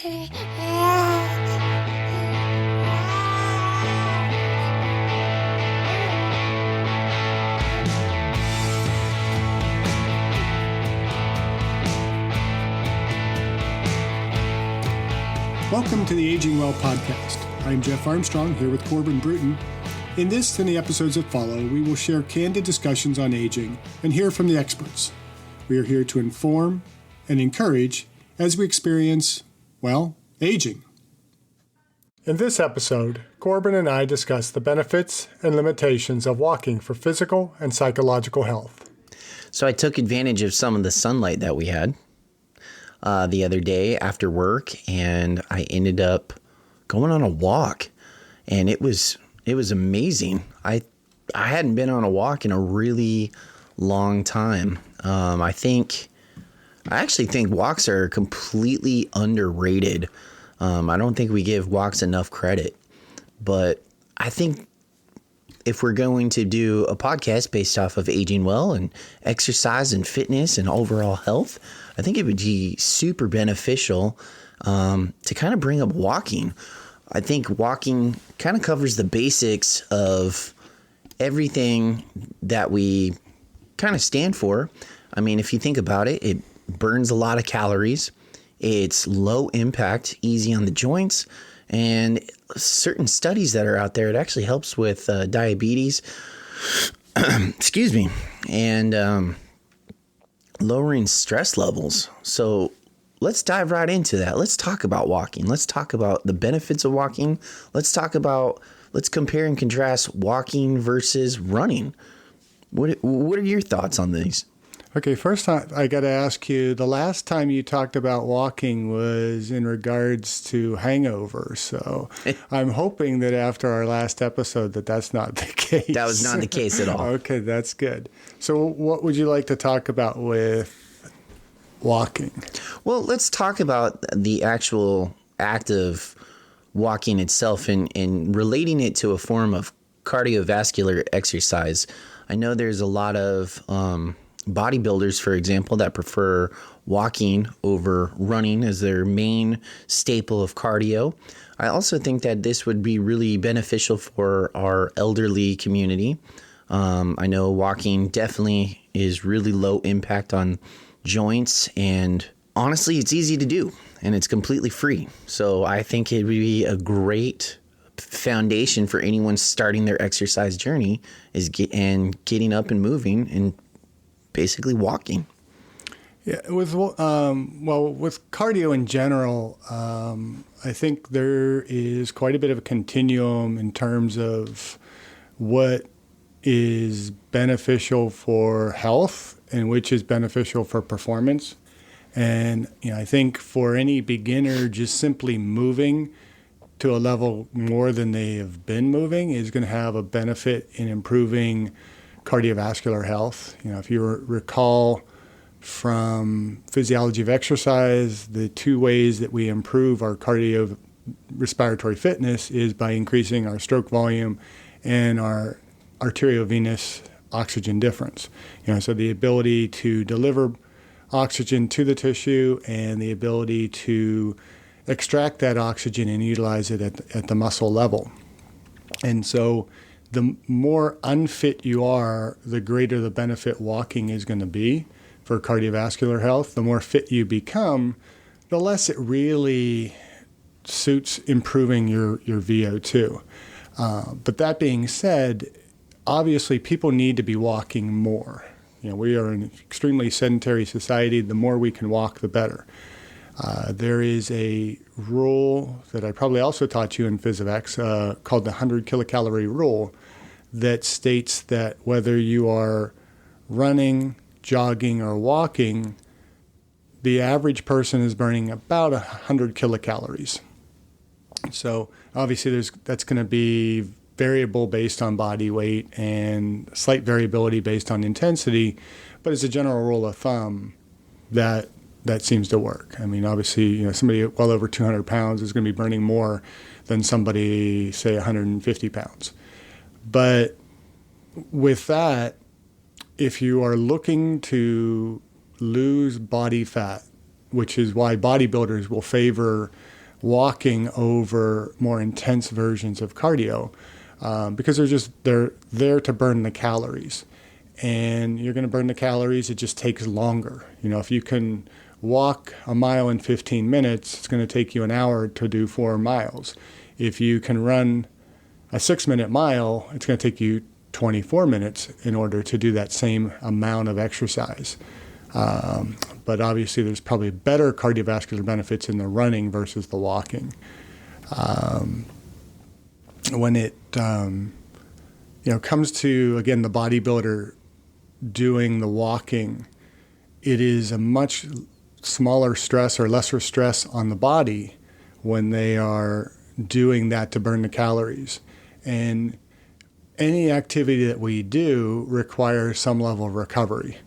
Welcome to the Aging Well podcast. I'm Jeff Armstrong here with Corbin Bruton. In this and the episodes that follow, we will share candid discussions on aging and hear from the experts. We are here to inform and encourage as we experience, well, aging. In this episode, Corbin and I discuss the benefits and limitations of walking for physical and psychological health. So I took advantage of some of the sunlight that we had the other day after work, and I ended up going on a walk, and it was amazing. I hadn't been on a walk in a really long time. I actually think walks are completely underrated. I don't think we give walks enough credit, but I think if we're going to do a podcast based off of aging well and exercise and fitness and overall health, I think it would be super beneficial to kind of bring up walking. I think walking kind of covers the basics of everything that we kind of stand for. I mean, if you think about it, it burns a lot of calories. It's low impact, easy on the joints, and certain studies that are out there, it actually helps with diabetes, excuse me, and lowering stress levels. So let's dive right into that. Let's talk about walking. Let's talk about the benefits of walking. Let's compare and contrast walking versus running. What are your thoughts on these? Okay, first I got to ask you, the last time you talked about walking was in regards to hangovers. So I'm hoping that after our last episode that's not the case. That was not the case at all. Okay, that's good. So what would you like to talk about with walking? Well, let's talk about the actual act of walking itself and relating it to a form of cardiovascular exercise. I know there's a lot of bodybuilders, for example, that prefer walking over running as their main staple of cardio. I also think that this would be really beneficial for our elderly community. I know walking definitely is really low impact on joints, and honestly, it's easy to do and it's completely free. So I think it would be a great foundation for anyone starting their exercise journey getting up and moving and basically walking. Yeah, with cardio in general, I think there is quite a bit of a continuum in terms of what is beneficial for health and which is beneficial for performance. And I think for any beginner, just simply moving to a level more than they have been moving is going to have a benefit in improving cardiovascular health. If you recall from physiology of exercise, the two ways that we improve our cardiorespiratory fitness is by increasing our stroke volume and our arteriovenous oxygen difference. So the ability to deliver oxygen to the tissue and the ability to extract that oxygen and utilize it at the muscle level. And so the more unfit you are, the greater the benefit walking is going to be for cardiovascular health. The more fit you become, the less it really suits improving your VO2. But that being said, obviously people need to be walking more. We are an extremely sedentary society. The more we can walk, the better. There is a rule that I probably also taught you in PhysicX called the 100 kilocalorie rule that states that whether you are running, jogging, or walking, the average person is burning about 100 kilocalories. So obviously that's going to be variable based on body weight and slight variability based on intensity, but as a general rule of thumb, that seems to work. I mean, obviously, somebody well over 200 pounds is going to be burning more than somebody, say, 150 pounds. But with that, if you are looking to lose body fat which is why bodybuilders will favor walking over more intense versions of cardio, because they're there to burn the calories, and you're going to burn the calories. It just takes longer. If you can walk a mile in 15 minutes, it's going to take you an hour to do 4 miles. If you can run a 6-minute mile, it's going to take you 24 minutes in order to do that same amount of exercise. But obviously there's probably better cardiovascular benefits in the running versus the walking. When it comes to, again, the bodybuilder doing the walking, it is a much smaller stress or lesser stress on the body when they are doing that to burn the calories. And any activity that we do requires some level of recovery.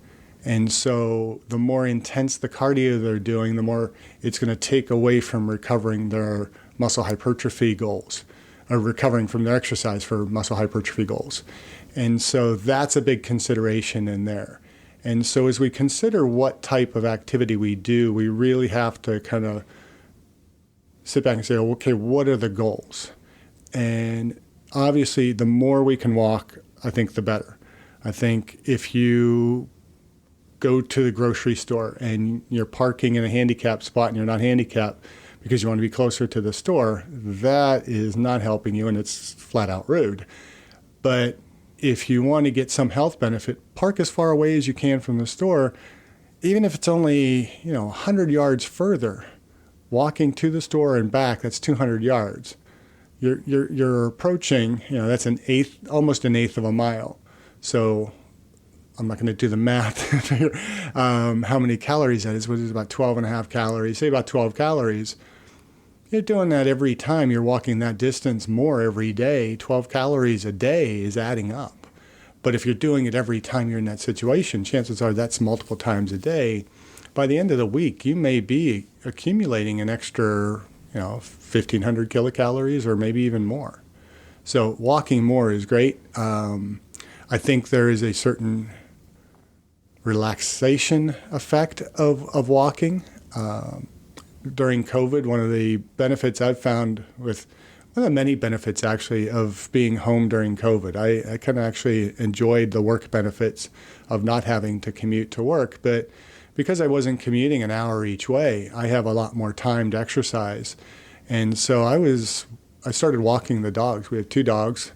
And so the more intense the cardio they're doing, the more it's going to take away from recovering their muscle hypertrophy goals, or recovering from their exercise for muscle hypertrophy goals. And so that's a big consideration in there. And so as we consider what type of activity we do, we really have to kind of sit back and say, okay, what are the goals? And obviously, the more we can walk, I think the better. I think if you go to the grocery store and you're parking in a handicapped spot and you're not handicapped because you want to be closer to the store, that is not helping you, and it's flat out rude. But if you want to get some health benefit, park as far away as you can from the store, even if it's only 100 yards further. Walking to the store and back, that's 200 yards. You're approaching, that's almost an eighth of a mile. So I'm not going to do the math how many calories that is, which is about 12 and a half calories, say about 12 calories. You're doing that every time you're walking that distance more every day. 12 calories a day is adding up. But if you're doing it every time you're in that situation, chances are that's multiple times a day. By the end of the week, you may be accumulating an extra 1,500 kilocalories or maybe even more. So walking more is great. I think there is a certain relaxation effect of walking. During COVID, one of the benefits I've found one of the many benefits actually of being home during COVID, I kind of actually enjoyed the work benefits of not having to commute to work, but because I wasn't commuting an hour each way, I have a lot more time to exercise. And so I started walking the dogs. We have 2 dogs.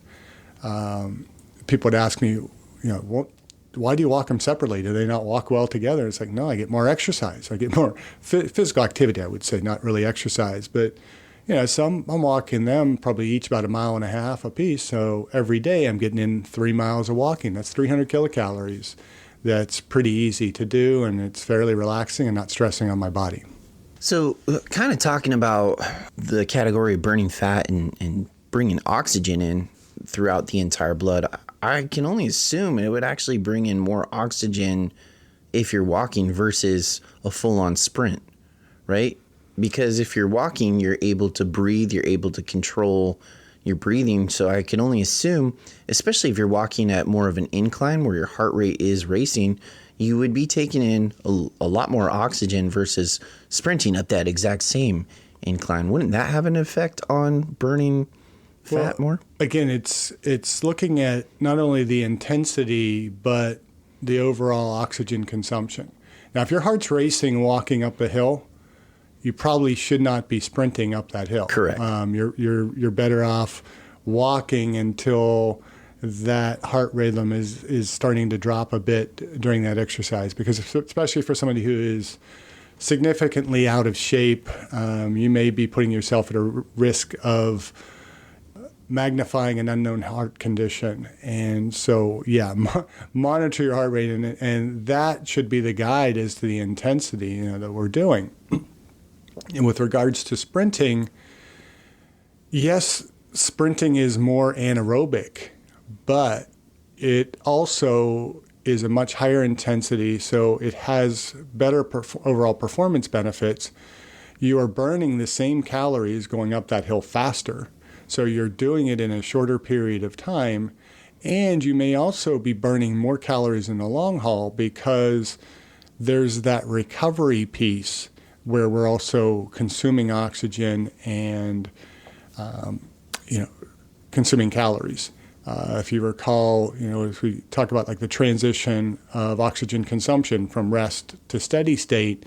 People would ask me, why do you walk them separately? Do they not walk well together? It's like, no, I get more exercise. I get more physical activity, I would say, not really exercise. But, so I'm walking them probably each about 1.5 miles apiece. So every day I'm getting in 3 miles of walking. That's 300 kilocalories. That's pretty easy to do, and it's fairly relaxing and not stressing on my body. So kind of talking about the category of burning fat and bringing oxygen in throughout the entire blood, I can only assume it would actually bring in more oxygen if you're walking versus a full-on sprint, right? Because if you're walking, you're able to breathe, you're able to control your breathing. So I can only assume, especially if you're walking at more of an incline where your heart rate is racing, you would be taking in a lot more oxygen versus sprinting up that exact same incline. Wouldn't that have an effect on burning fat more? Again, it's looking at not only the intensity, but the overall oxygen consumption. Now, if your heart's racing walking up a hill, you probably should not be sprinting up that hill. Correct. You're better off walking until that heart rhythm is starting to drop a bit during that exercise, because especially for somebody who is significantly out of shape, you may be putting yourself at a risk of magnifying an unknown heart condition. And so, monitor your heart rate, and that should be the guide as to the intensity that we're doing. And with regards to sprinting, yes, sprinting is more anaerobic, but it also is a much higher intensity, so it has better overall performance benefits. You are burning the same calories going up that hill faster, so you're doing it in a shorter period of time, and you may also be burning more calories in the long haul because there's that recovery piece where we're also consuming oxygen and consuming calories. If you recall, as we talk about like the transition of oxygen consumption from rest to steady state,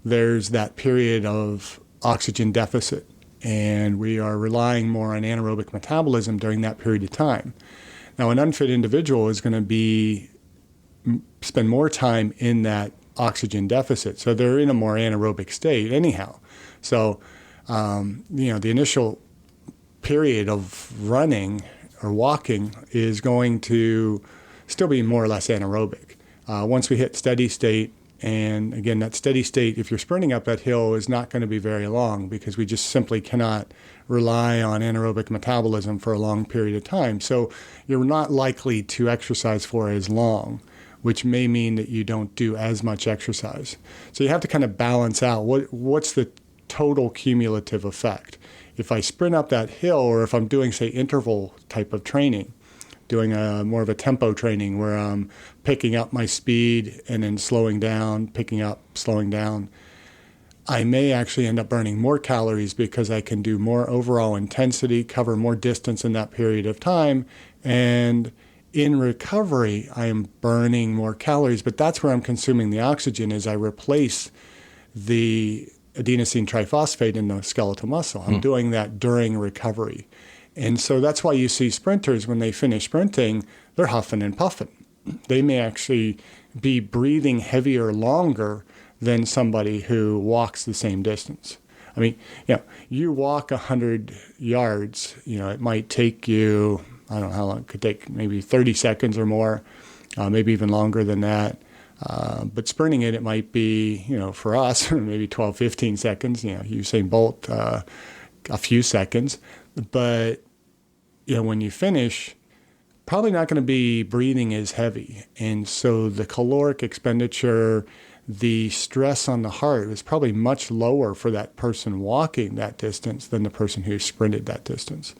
there's that period of oxygen deficit, and we are relying more on anaerobic metabolism during that period of time. Now, an unfit individual is going to spend more time in that oxygen deficit, so they're in a more anaerobic state anyhow. So, the initial period of running or walking is going to still be more or less anaerobic. Once we hit steady state, and again, that steady state, if you're sprinting up that hill, is not going to be very long because we just simply cannot rely on anaerobic metabolism for a long period of time. So you're not likely to exercise for as long, which may mean that you don't do as much exercise. So you have to kind of balance out what's the total cumulative effect. If I sprint up that hill, or if I'm doing, say, interval type of training, doing more of a tempo training where I'm picking up my speed and then slowing down, picking up, slowing down, I may actually end up burning more calories because I can do more overall intensity, cover more distance in that period of time. And in recovery, I am burning more calories, but that's where I'm consuming the oxygen as I replace the adenosine triphosphate in the skeletal muscle. I'm doing that during recovery. And so that's why you see sprinters, when they finish sprinting, they're huffing and puffing. They may actually be breathing heavier longer than somebody who walks the same distance. I mean, you walk 100 yards, it might take you, I don't know how long, it could take maybe 30 seconds or more, maybe even longer than that. But sprinting it might be, for us, maybe 12, 15 seconds, Usain Bolt, a few seconds. But, when you finish, probably not going to be breathing as heavy. And so the caloric expenditure, the stress on the heart is probably much lower for that person walking that distance than the person who sprinted that distance.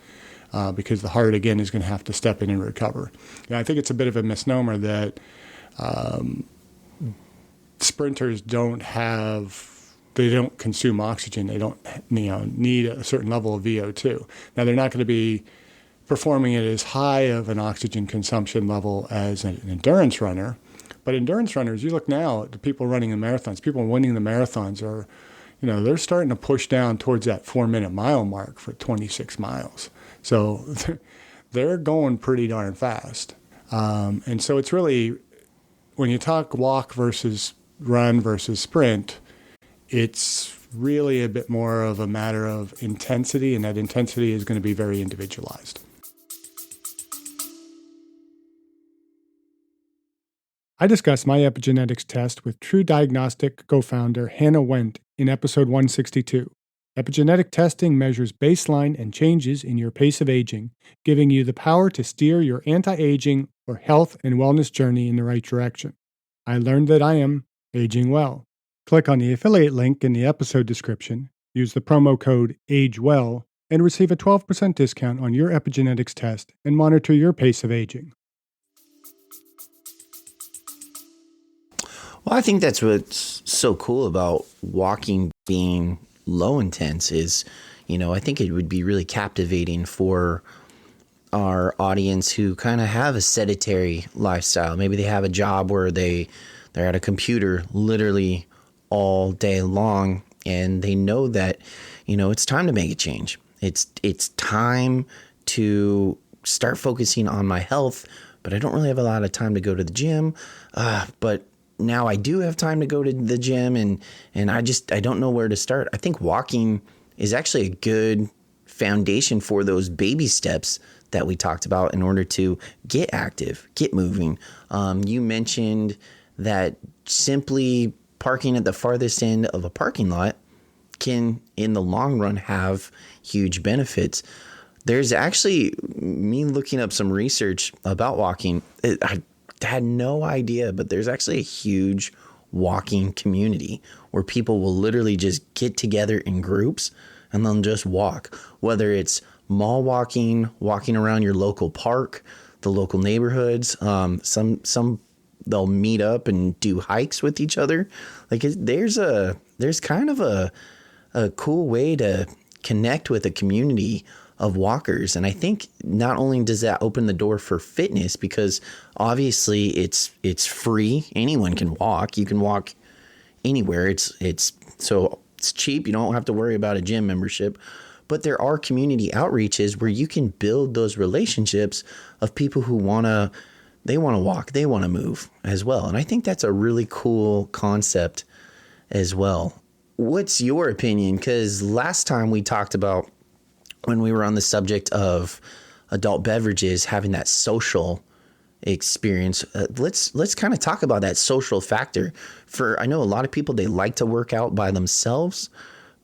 Because the heart, again, is going to have to step in and recover. I think it's a bit of a misnomer that sprinters don't consume oxygen. They don't need a certain level of VO2. Now, they're not going to be performing at as high of an oxygen consumption level as an endurance runner. But endurance runners, you look now at the people running the marathons, people winning the marathons are, they're starting to push down towards that 4-minute mile mark for 26 miles. So they're going pretty darn fast. And so it's really, when you talk walk versus run versus sprint, it's really a bit more of a matter of intensity, and that intensity is going to be very individualized. I discussed my epigenetics test with True Diagnostic co-founder Hannah Wendt in episode 162. Epigenetic testing measures baseline and changes in your pace of aging, giving you the power to steer your anti-aging or health and wellness journey in the right direction. I learned that I am aging well. Click on the affiliate link in the episode description, use the promo code AGEWELL, and receive a 12% discount on your epigenetics test and monitor your pace of aging. Well, I think that's what's so cool about walking being low intense is, I think it would be really captivating for our audience who kind of have a sedentary lifestyle. Maybe they have a job where they're at a computer literally all day long, and they know that, it's time to make a change. It's time to start focusing on my health, but I don't really have a lot of time to go to the gym. But now I do have time to go to the gym, and I don't know where to start. I think walking is actually a good foundation for those baby steps that we talked about in order to get active, get moving. You mentioned that simply parking at the farthest end of a parking lot can, in the long run, have huge benefits. There's actually, me looking up some research about walking, I had no idea, but there's actually a huge walking community where people will literally just get together in groups and then just walk, whether it's mall walking around your local park, the local neighborhoods. Some they'll meet up and do hikes with each other. Like there's kind of a cool way to connect with a community of walkers. And I think not only does that open the door for fitness, because obviously it's free. Anyone can walk. You can walk anywhere. It's cheap. You don't have to worry about a gym membership. But there are community outreaches where you can build those relationships of people who want to walk, they want to move as well. And I think that's a really cool concept as well. What's your opinion? Because last time we talked about, when we were on the subject of adult beverages, having that social experience, let's kind of talk about that social factor. I know a lot of people, they like to work out by themselves.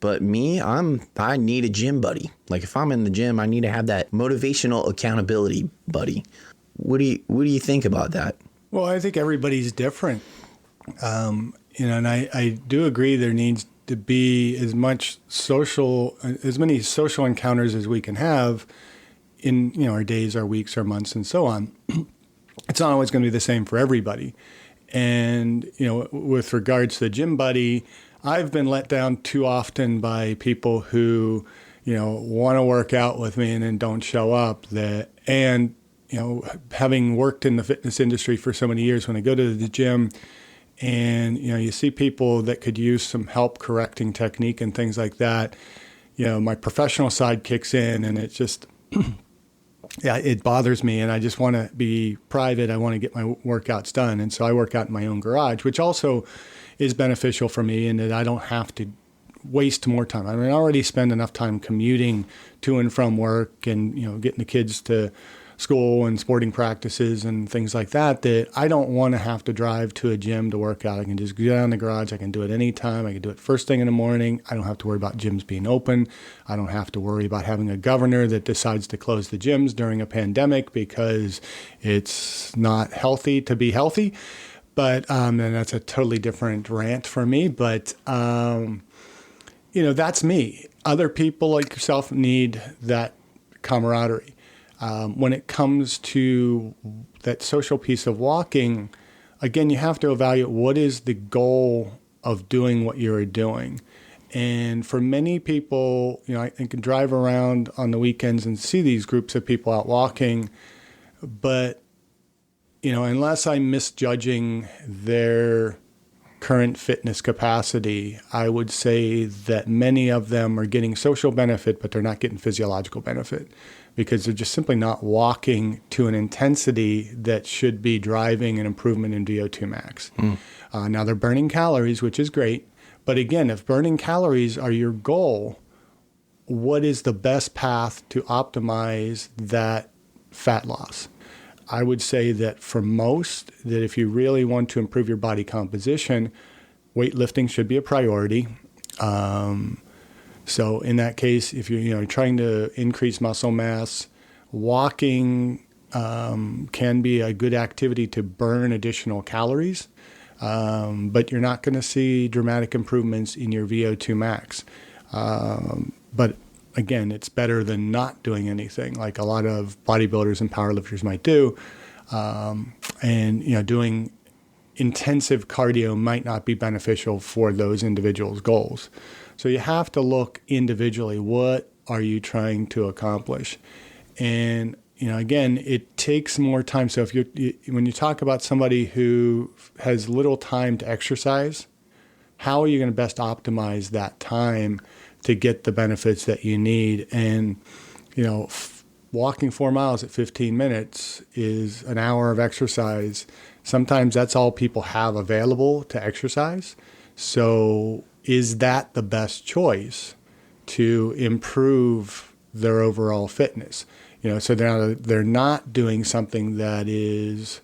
But me, I need a gym buddy. Like if I'm in the gym, I need to have that motivational accountability buddy. What do you think about that? Well, I think everybody's different. And I do agree there needs to be as many social encounters as we can have in, our days, our weeks, our months, and so on. It's not always going to be the same for everybody. And, with regards to the gym buddy, I've been let down too often by people who, want to work out with me and then don't show up. Having worked in the fitness industry for so many years, when I go to the gym and, you see people that could use some help correcting technique and things like that, my professional side kicks in, and it just, it bothers me, and I just want to be private. I want to get my workouts done. And so I work out in my own garage, which also is beneficial for me in that I don't have to waste more time. I already spend enough time commuting to and from work and, getting the kids to school and sporting practices and things like that, that I don't want to have to drive to a gym to work out. I can just get out in the garage. I can do it anytime. I can do it first thing in the morning. I don't have to worry about gyms being open. I don't have to worry about having a governor that decides to close the gyms during a pandemic because it's not healthy to be healthy. But and that's a totally different rant for me. But, that's me. Other people like yourself need that camaraderie. When it comes to that social piece of walking, again, you have to evaluate what is the goal of doing what you're doing. And for many people, I can drive around on the weekends and see these groups of people out walking, but unless I'm misjudging their current fitness capacity, I would say that many of them are getting social benefit, but they're not getting physiological benefit because they're just simply not walking to an intensity that should be driving an improvement in VO2 max. Now they're burning calories, which is great. But again, if burning calories are your goal, what is the best path to optimize that fat loss? I would say that for most, that if you really want to improve your body composition, weightlifting should be a priority. So in that case, if you're trying to increase muscle mass, walking can be a good activity to burn additional calories, but you're not going to see dramatic improvements in your VO2 max. But again, it's better than not doing anything like a lot of bodybuilders and powerlifters might do. And doing intensive cardio might not be beneficial for those individuals' goals. So you have to look individually, what are you trying to accomplish? And, again, it takes more time. So when you talk about somebody who has little time to exercise, how are you going to best optimize that time to get the benefits that you need? And, walking 4 miles at 15 minutes is an hour of exercise. Sometimes that's all people have available to exercise. So is that the best choice to improve their overall fitness? So they're not doing something that is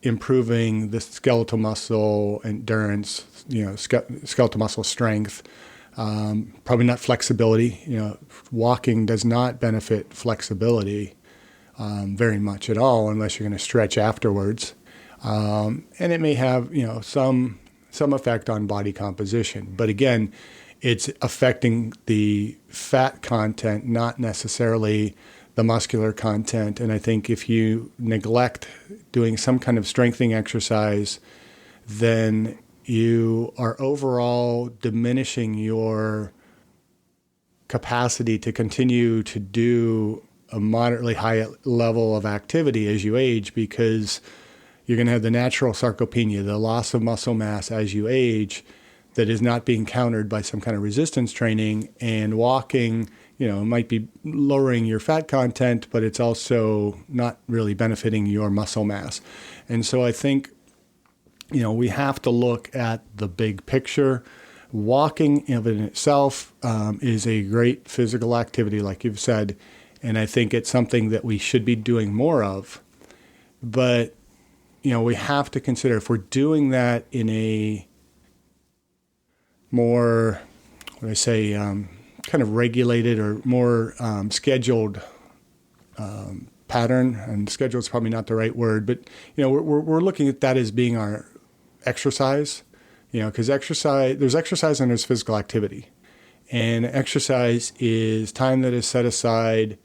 improving the skeletal muscle endurance, skeletal muscle strength, probably not flexibility. Walking does not benefit flexibility very much at all unless you're going to stretch afterwards. And it may have, some effect on body composition. But again, it's affecting the fat content, not necessarily the muscular content. And I think if you neglect doing some kind of strengthening exercise, then you are overall diminishing your capacity to continue to do a moderately high level of activity as you age, because you're going to have the natural sarcopenia, the loss of muscle mass as you age, that is not being countered by some kind of resistance training. And walking, might be lowering your fat content, but it's also not really benefiting your muscle mass. And so I think, we have to look at the big picture. Walking in itself is a great physical activity, like you've said, and I think it's something that we should be doing more of. But, we have to consider, if we're doing that in a more, kind of regulated or more scheduled pattern, and schedule is probably not the right word, but we're looking at that as being our exercise, because there's exercise and there's physical activity, and exercise is time that is set aside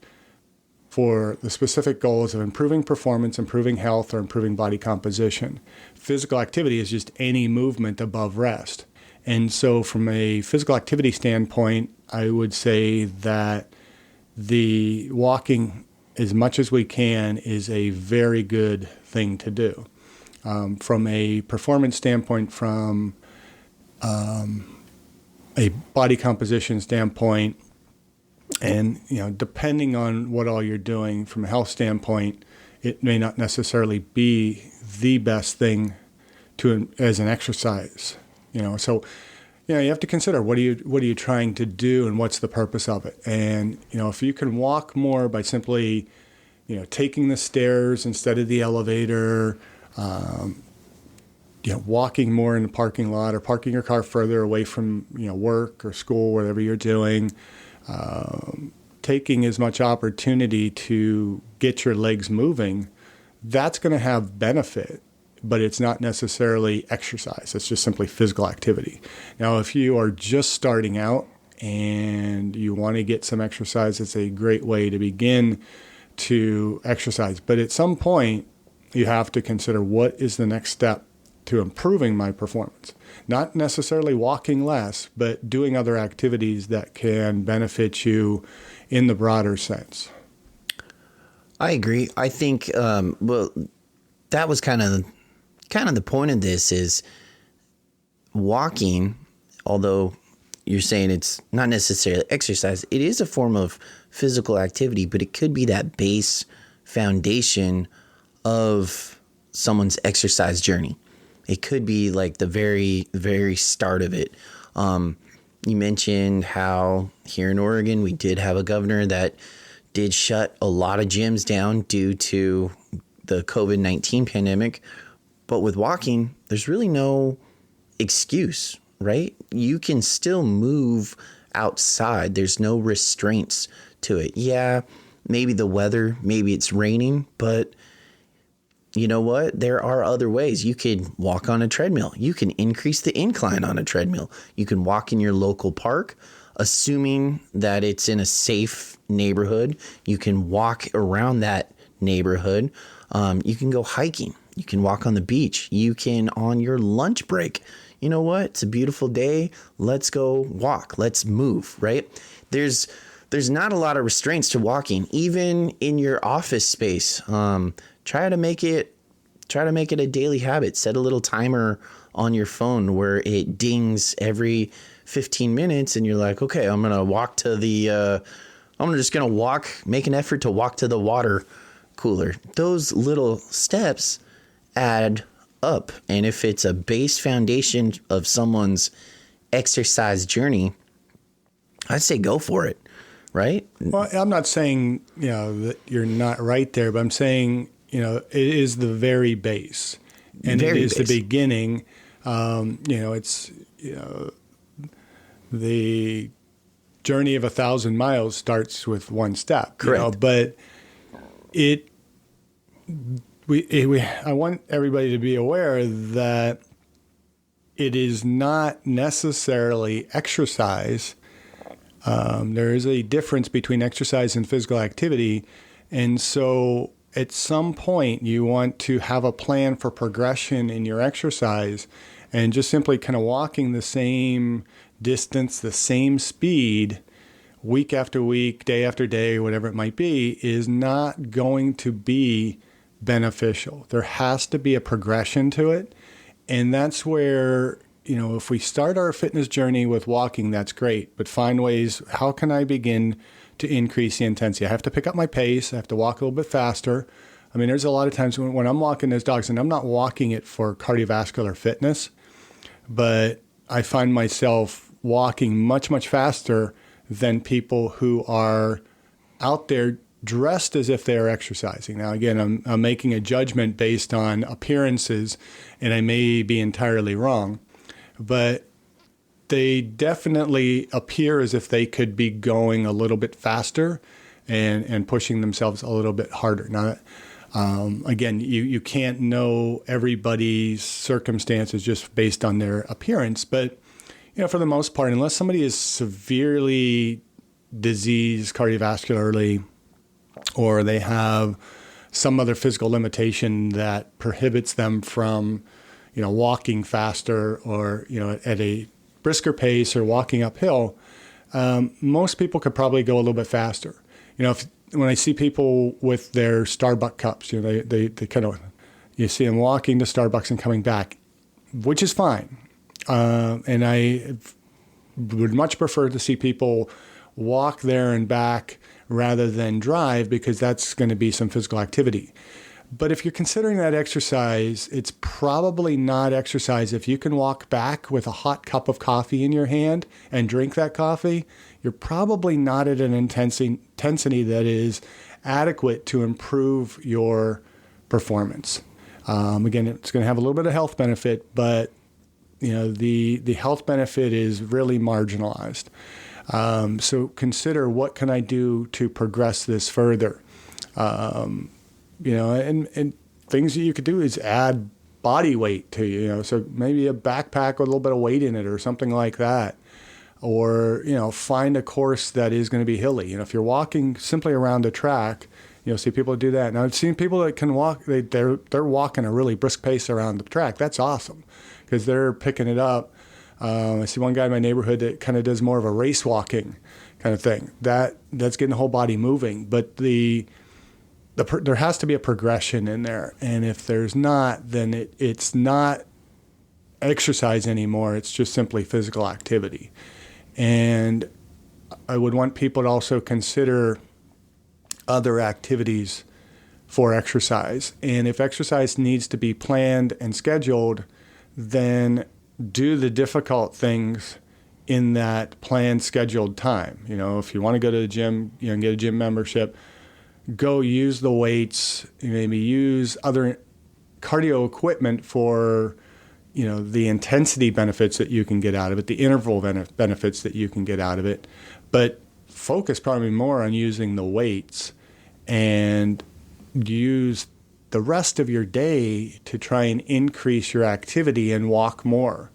for the specific goals of improving performance, improving health, or improving body composition. Physical activity is just any movement above rest. And so from a physical activity standpoint, I would say that the walking as much as we can is a very good thing to do. From a performance standpoint, from a body composition standpoint, and depending on what all you're doing from a health standpoint, it may not necessarily be the best thing as an exercise. So you have to consider, what are you trying to do, and what's the purpose of it. And if you can walk more by simply taking the stairs instead of the elevator, walking more in the parking lot, or parking your car further away from work or school, whatever you're doing, taking as much opportunity to get your legs moving, that's going to have benefit. But it's not necessarily exercise. It's just simply physical activity. Now, if you are just starting out and you want to get some exercise, it's a great way to begin to exercise. But at some point, you have to consider, what is the next step to improving my performance? Not necessarily walking less, but doing other activities that can benefit you in the broader sense. I agree. I think, that was kind of the point of this, is walking, although you're saying it's not necessarily exercise, it is a form of physical activity, but it could be that base foundation of someone's exercise journey. It could be like the very, very start of it. You mentioned how here in Oregon, we did have a governor that did shut a lot of gyms down due to the COVID-19 pandemic. But with walking, there's really no excuse, right? You can still move outside. There's no restraints to it. Yeah, maybe the weather, maybe it's raining, but you know what? There are other ways. You could walk on a treadmill. You can increase the incline on a treadmill. You can walk in your local park, assuming that it's in a safe neighborhood. You can walk around that neighborhood. You can go hiking. You can walk on the beach. You can on your lunch break. You know what? It's a beautiful day. Let's go walk. Let's move, right? There's not a lot of restraints to walking, even in your office space. Try to make it a daily habit. Set a little timer on your phone where it dings every 15 minutes and you're like, okay, I'm going to walk to make an effort to walk to the water cooler. Those little steps add up. And if it's a base foundation of someone's exercise journey, I'd say go for it, right? Well, I'm not saying, that you're not right there, but I'm saying, it is the very base. And it is the beginning. It's, the journey of 1,000 miles starts with one step. Correct. But I want everybody to be aware that it is not necessarily exercise There is a difference between exercise and physical activity. And so at some point, you want to have a plan for progression in your exercise, and just simply kind of walking the same distance, the same speed, week after week, day after day, whatever it might be, is not going to be beneficial. There has to be a progression to it. And that's where, if we start our fitness journey with walking, that's great. But find ways, how can I begin to increase the intensity? I have to pick up my pace. I have to walk a little bit faster. I mean, there's a lot of times when I'm walking those dogs, and I'm not walking it for cardiovascular fitness, but I find myself walking much, much faster than people who are out there dressed as if they're exercising. Now, again, I'm making a judgment based on appearances, and I may be entirely wrong, but they definitely appear as if they could be going a little bit faster and pushing themselves a little bit harder. Now, again, you can't know everybody's circumstances just based on their appearance, but for the most part, unless somebody is severely diseased cardiovascularly, or they have some other physical limitation that prohibits them from, walking faster or, at a brisker pace or walking uphill, most people could probably go a little bit faster. When I see people with their Starbucks cups, they kind of, you see them walking to Starbucks and coming back, which is fine. And I would much prefer to see people walk there and back rather than drive, because that's going to be some physical activity. But if you're considering that exercise, it's probably not exercise. If you can walk back with a hot cup of coffee in your hand and drink that coffee, you're probably not at an intensity that is adequate to improve your performance. Again, it's going to have a little bit of health benefit, but the health benefit is really marginalized. So consider, what can I do to progress this further? And things that you could do is add body weight to you. So maybe a backpack with a little bit of weight in it or something like that. Or, find a course that is going to be hilly. If you're walking simply around a track, see people do that. Now, I've seen people that can walk, they're walking a really brisk pace around the track. That's awesome, because they're picking it up. I see one guy in my neighborhood that kind of does more of a race walking kind of thing. That's getting the whole body moving. But there has to be a progression in there. And if there's not, then it's not exercise anymore. It's just simply physical activity. And I would want people to also consider other activities for exercise. And if exercise needs to be planned and scheduled, then do the difficult things in that planned, scheduled time. If you want to go to the gym, and get a gym membership, go use the weights, maybe use other cardio equipment for, the intensity benefits that you can get out of it, the interval benefits that you can get out of it. But focus probably more on using the weights, and use the rest of your day to try and increase your activity and walk more.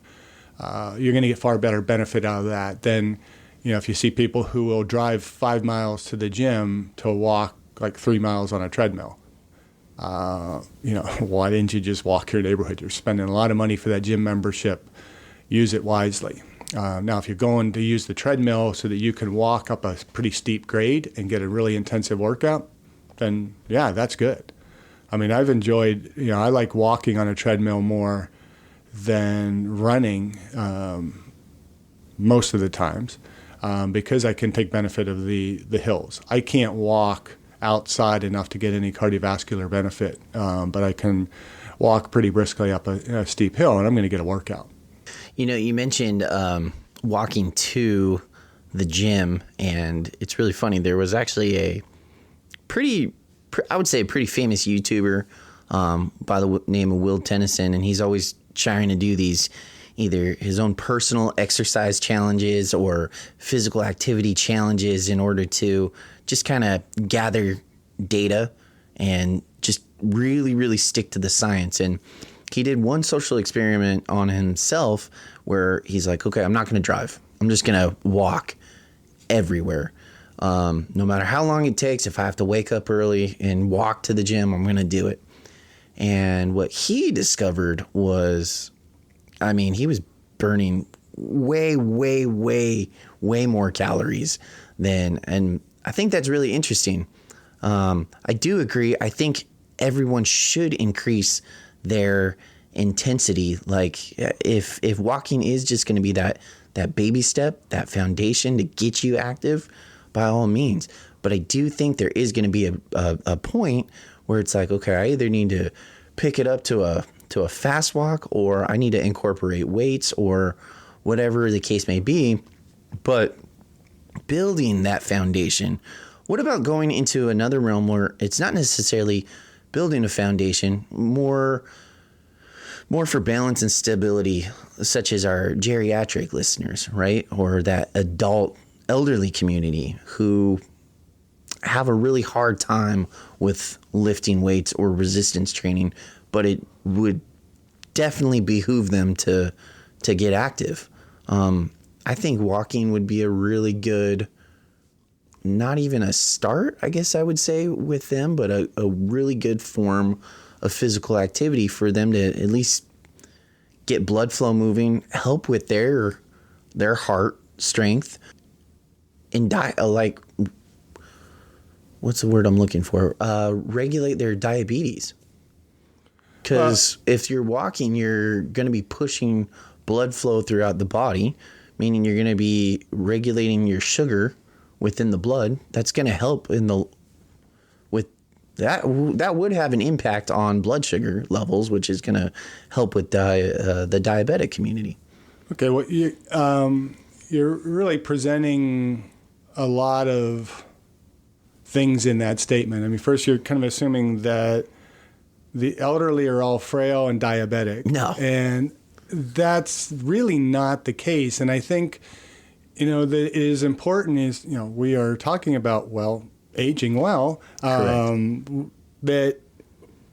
You're going to get far better benefit out of that than, if you see people who will drive 5 miles to the gym to walk like 3 miles on a treadmill. Why didn't you just walk your neighborhood? You're spending a lot of money for that gym membership. Use it wisely. Now, if you're going to use the treadmill so that you can walk up a pretty steep grade and get a really intensive workout, then yeah, that's good. I mean, I've enjoyed, I like walking on a treadmill more than running most of the times, because I can take benefit of the hills. I can't walk outside enough to get any cardiovascular benefit, but I can walk pretty briskly up a steep hill, and I'm going to get a workout. You mentioned walking to the gym, and it's really funny. There was actually a I would say a pretty famous YouTuber by the name of Will Tennyson, and he's always trying to do these, either his own personal exercise challenges or physical activity challenges, in order to just kind of gather data and just really, really stick to the science. And he did one social experiment on himself where he's like, okay, I'm not going to drive. I'm just going to walk. everywhere. No matter how long it takes, if I have to wake up early and walk to the gym, I'm going to do it. And what he discovered was, I mean, he was burning way, way, way, way more calories and I think that's really interesting. I do agree. I think everyone should increase their intensity. Like if walking is just going to be that baby step, that foundation to get you active, by all means. But I do think there is going to be a point where it's like, okay, I either need to pick it up to a fast walk, or I need to incorporate weights, or whatever the case may be. But building that foundation, what about going into another realm where it's not necessarily building a foundation, more for balance and stability, such as our geriatric listeners, right? Or that adult elderly community who have a really hard time with lifting weights or resistance training, but it would definitely behoove them to get active. I think walking would be a really good, not even a start, I guess I would say, with them, but a really good form of physical activity for them to at least get blood flow moving, help with their heart strength, and like, what's the word I'm looking for? Regulate their diabetes. Because if you're walking, you're going to be pushing blood flow throughout the body, meaning you're going to be regulating your sugar within the blood. That's going to help with that. That would have an impact on blood sugar levels, which is going to help with the diabetic community. Okay, well, you're really presenting a lot of things in that statement. I mean, first, you're kind of assuming that the elderly are all frail and diabetic. No. And that's really not the case. And I think, that it is important is, we are talking about, aging well. That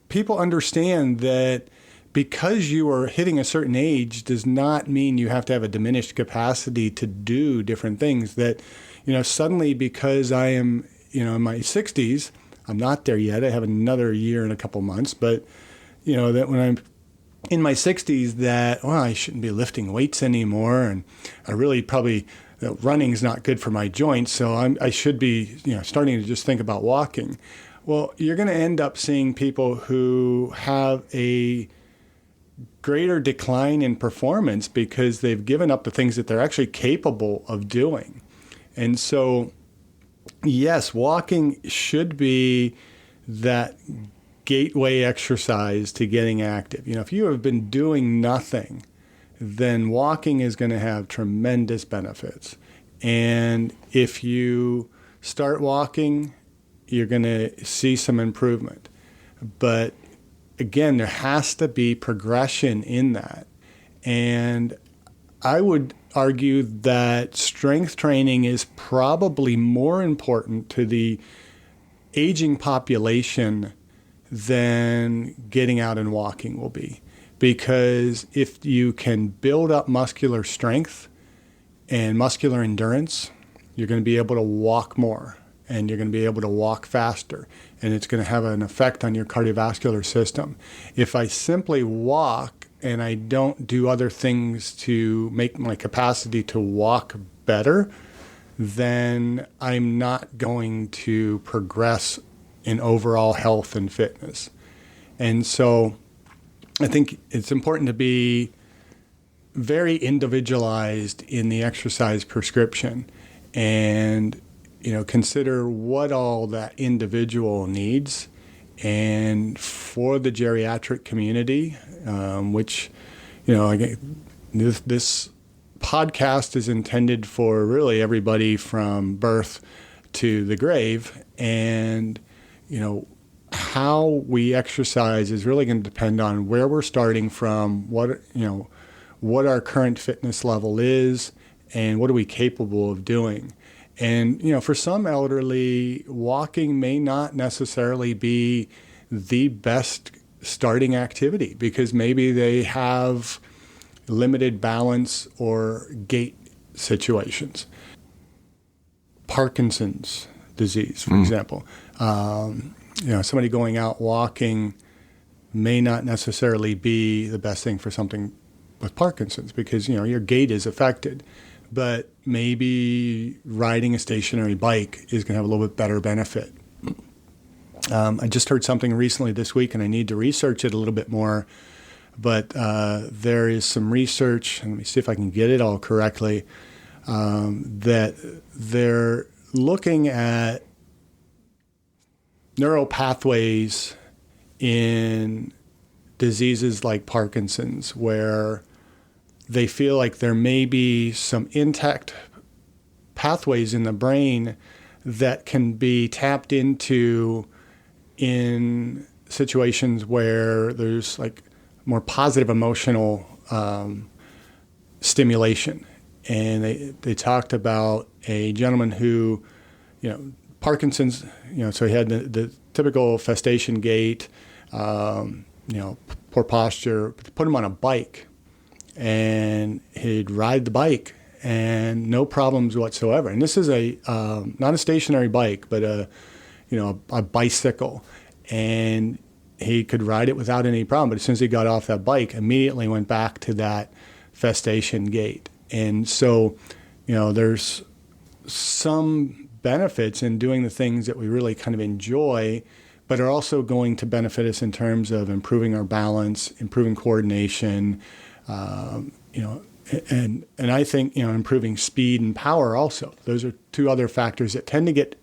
people understand that because you are hitting a certain age does not mean you have to have a diminished capacity to do different things. That, suddenly because I am, in my 60s, I'm not there yet. I have another year and a couple months. But, that when I'm in my 60s that, I shouldn't be lifting weights anymore. And I really probably, running is not good for my joints. So I should be, starting to just think about walking. Well, you're going to end up seeing people who have a greater decline in performance because they've given up the things that they're actually capable of doing. And so, yes, walking should be that gateway exercise to getting active. If you have been doing nothing, then walking is going to have tremendous benefits. And if you start walking, you're going to see some improvement. But again, there has to be progression in that. And I would argue that strength training is probably more important to the aging population than getting out and walking will be. Because if you can build up muscular strength and muscular endurance, you're going to be able to walk more and you're going to be able to walk faster, and it's going to have an effect on your cardiovascular system. If I simply walk and I don't do other things to make my capacity to walk better, then I'm not going to progress in overall health and fitness. And so I think it's important to be very individualized in the exercise prescription and, consider what all that individual needs. And for the geriatric community, which, this podcast is intended for really everybody from birth to the grave. And, how we exercise is really going to depend on where we're starting from, what our current fitness level is, and what are we capable of doing. And, for some elderly, walking may not necessarily be the best starting activity because maybe they have limited balance or gait situations. Parkinson's disease, for example. Somebody going out walking may not necessarily be the best thing for something with Parkinson's because, your gait is affected. But maybe riding a stationary bike is going to have a little bit better benefit. I just heard something recently this week, and I need to research it a little bit more. But there is some research, and let me see if I can get it all correctly, that they're looking at neural pathways in diseases like Parkinson's, where they feel like there may be some intact pathways in the brain that can be tapped into in situations where there's like more positive emotional stimulation. And they talked about a gentleman who, Parkinson's, so he had the typical festation gait, poor posture, put him on a bike and he'd ride the bike and no problems whatsoever. And this is not a stationary bike, but a bicycle. And he could ride it without any problem. But as soon as he got off that bike, immediately went back to that festation gait. And so, there's some benefits in doing the things that we really kind of enjoy, but are also going to benefit us in terms of improving our balance, improving coordination, and I think, improving speed and power also. Those are two other factors that tend to get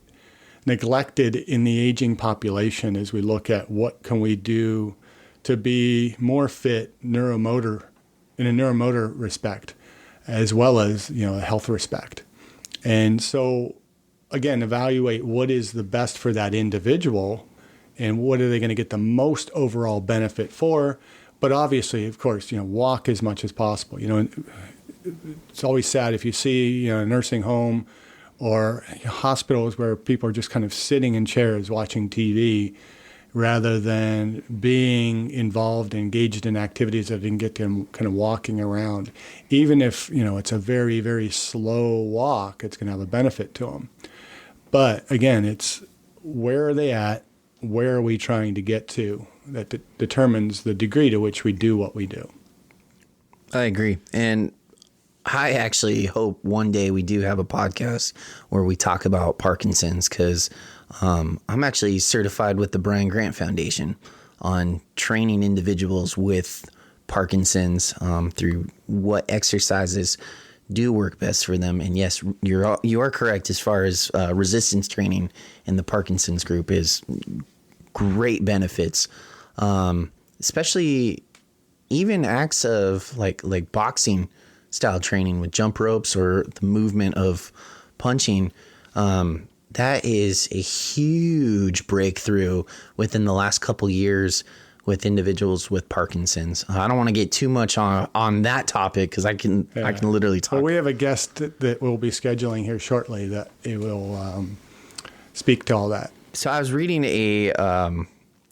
neglected in the aging population as we look at what can we do to be more fit in a neuromotor respect, as well as, a health respect. And so, again, evaluate what is the best for that individual and what are they going to get the most overall benefit for. But obviously, of course, walk as much as possible. It's always sad if you see, a nursing home or hospitals where people are just kind of sitting in chairs watching TV rather than being involved, engaged in activities that can get them kind of walking around. Even if, it's a very, very slow walk, it's going to have a benefit to them. But again, it's where are they at? Where are we trying to get to? That determines the degree to which we do what we do. I agree. And I actually hope one day we do have a podcast where we talk about Parkinson's, because I'm actually certified with the Brian Grant Foundation on training individuals with Parkinson's through what exercises do work best for them. And yes, you are correct as far as resistance training in the Parkinson's group is great benefits, especially even acts of like boxing style training with jump ropes or the movement of punching. That is a huge breakthrough within the last couple years with individuals with Parkinson's. I don't want to get too much on that topic because I can literally talk. Well, we have a guest that we'll be scheduling here shortly that it will speak to all that. So I was reading a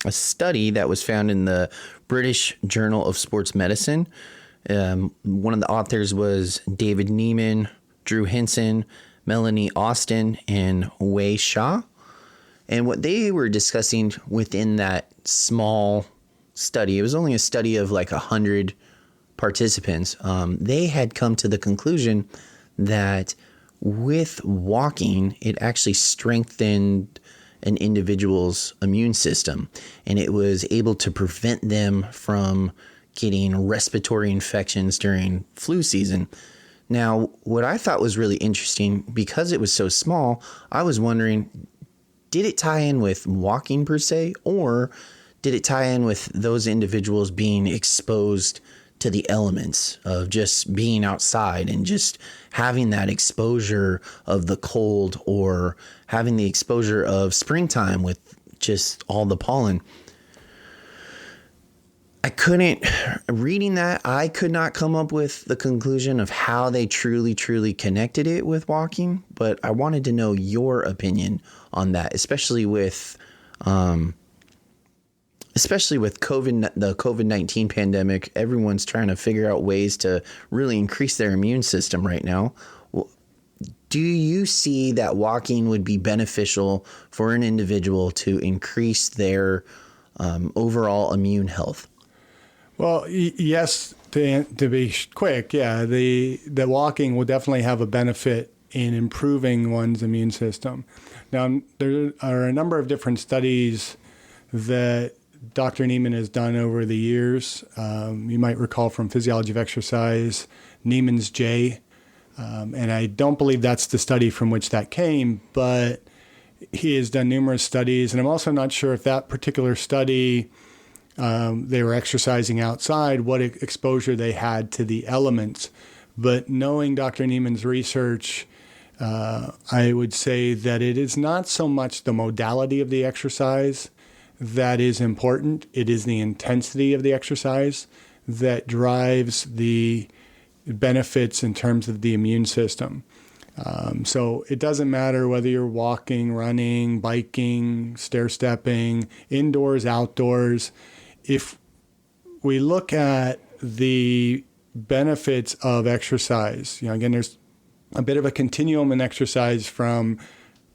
study that was found in the British Journal of Sports Medicine. One of the authors was David Neiman, Drew Henson, Melanie Austin, and Wei Xia. And what they were discussing within that small study, it was only a study of like 100 participants. They had come to the conclusion that with walking, it actually strengthened an individual's immune system, and it was able to prevent them from getting respiratory infections during flu season. Now, what I thought was really interesting, because it was so small, I was wondering, did it tie in with walking per se, or did it tie in with those individuals being exposed to the elements of just being outside and just having that exposure of the cold, or having the exposure of springtime with just all the pollen? Reading that, I could not come up with the conclusion of how they truly connected it with walking, but I wanted to know your opinion on that, especially with the COVID-19 pandemic. Everyone's trying to figure out ways to really increase their immune system right now. Well, do you see that walking would be beneficial for an individual to increase their overall immune health? Well, yes, to be quick, yeah, the walking will definitely have a benefit in improving one's immune system. Now, there are a number of different studies that Dr. Neiman has done over the years. You might recall from Physiology of Exercise, Neiman's J. And I don't believe that's the study from which that came, but he has done numerous studies. And I'm also not sure if that particular study, they were exercising outside, what exposure they had to the elements. But knowing Dr. Neiman's research, I would say that it is not so much the modality of the exercise that is important. It is the intensity of the exercise that drives the benefits in terms of the immune system. So it doesn't matter whether you're walking, running, biking, stair-stepping, indoors, outdoors. If we look at the benefits of exercise, again, there's a bit of a continuum in exercise from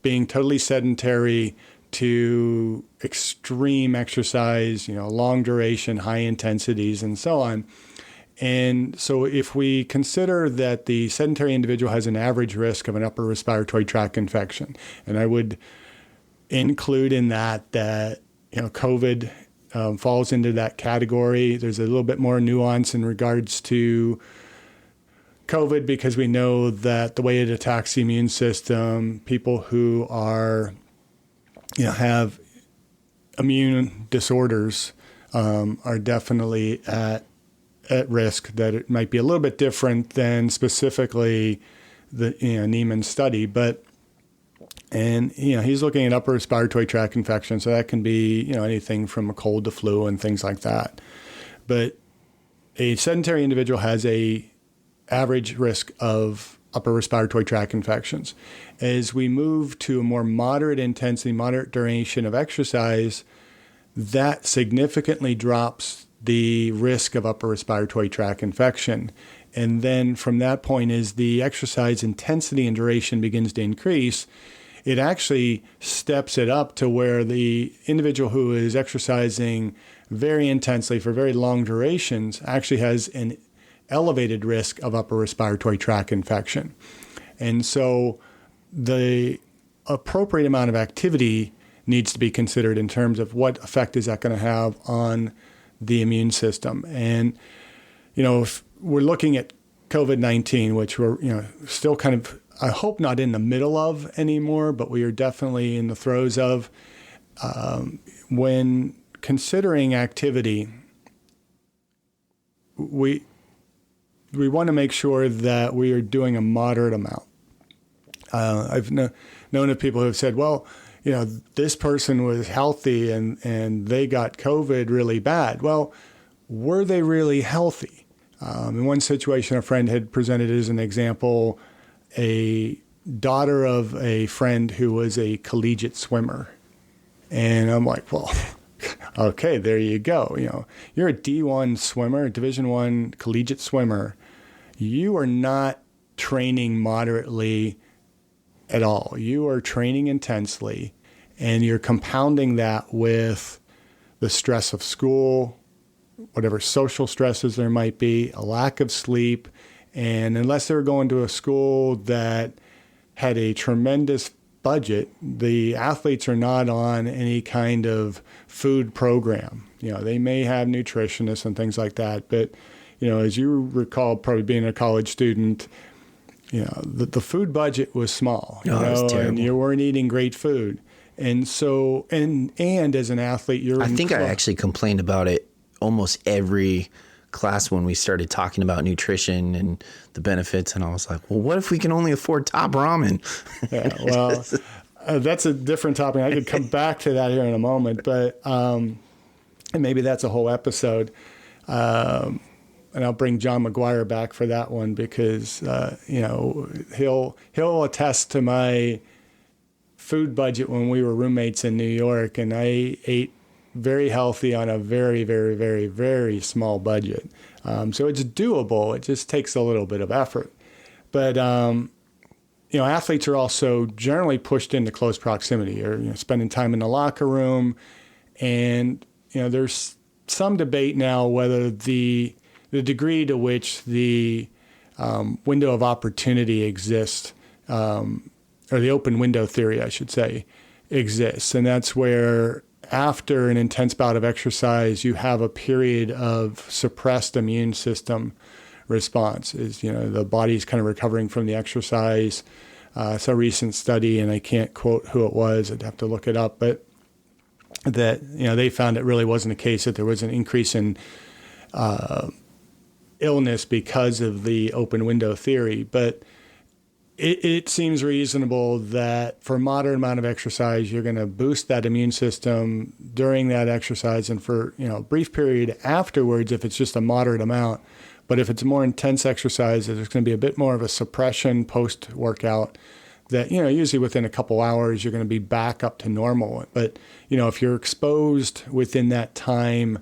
being totally sedentary to extreme exercise, long duration, high intensities, and so on. And so if we consider that the sedentary individual has an average risk of an upper respiratory tract infection, and I would include in that COVID falls into that category. There's a little bit more nuance in regards to COVID because we know that the way it attacks the immune system, people who are, have immune disorders are definitely at risk, that it might be a little bit different than specifically the Neiman study. And he's looking at upper respiratory tract infection, so that can be anything from a cold to flu and things like that. But a sedentary individual has a average risk of upper respiratory tract infections. As we move to a more moderate intensity, moderate duration of exercise, that significantly drops the risk of upper respiratory tract infection. And then from that point, as the exercise intensity and duration begins to increase, it actually steps it up to where the individual who is exercising very intensely for very long durations actually has an elevated risk of upper respiratory tract infection. And so the appropriate amount of activity needs to be considered in terms of what effect is that going to have on the immune system. And, if we're looking at COVID-19, which we're, still kind of, I hope not in the middle of anymore, but we are definitely in the throes of, when considering activity, we want to make sure that we are doing a moderate amount. I've known of people who have said, well, this person was healthy and they got COVID really bad. Well, were they really healthy? In one situation, a friend had presented as an example a daughter of a friend who was a collegiate swimmer. And I'm like, well, okay, there you go. You're a D1 swimmer, Division I collegiate swimmer. You are not training moderately at all. You are training intensely, and you're compounding that with the stress of school, whatever social stresses there might be, a lack of sleep. And unless they were going to a school that had a tremendous budget, the athletes are not on any kind of food program. They may have nutritionists and things like that, but as you recall, probably being a college student, the food budget was small, and you weren't eating great food. And so, and as an athlete, I think I actually complained about it almost every class when we started talking about nutrition and the benefits. And I was like, well, what if we can only afford Top Ramen? Yeah, well, that's a different topic. I could come back to that here in a moment, but, and maybe that's a whole episode. And I'll bring John McGuire back for that one because, he'll attest to my food budget when we were roommates in New York, and I ate very healthy on a very, very, very, very small budget. So it's doable. It just takes a little bit of effort. But, athletes are also generally pushed into close proximity, or spending time in the locker room, and there's some debate now whether the degree to which the window of opportunity exists, or the open window theory, I should say, exists, and that's where after an intense bout of exercise, you have a period of suppressed immune system response. The body's kind of recovering from the exercise. It's a recent study, and I can't quote who it was. I'd have to look it up, but that they found it really wasn't the case that there was an increase in illness because of the open window theory. But it seems reasonable that for a moderate amount of exercise, you're going to boost that immune system during that exercise, and for a brief period afterwards, if it's just a moderate amount. But if it's a more intense exercise, there's going to be a bit more of a suppression post-workout that, usually within a couple hours, you're going to be back up to normal. But, if you're exposed within that time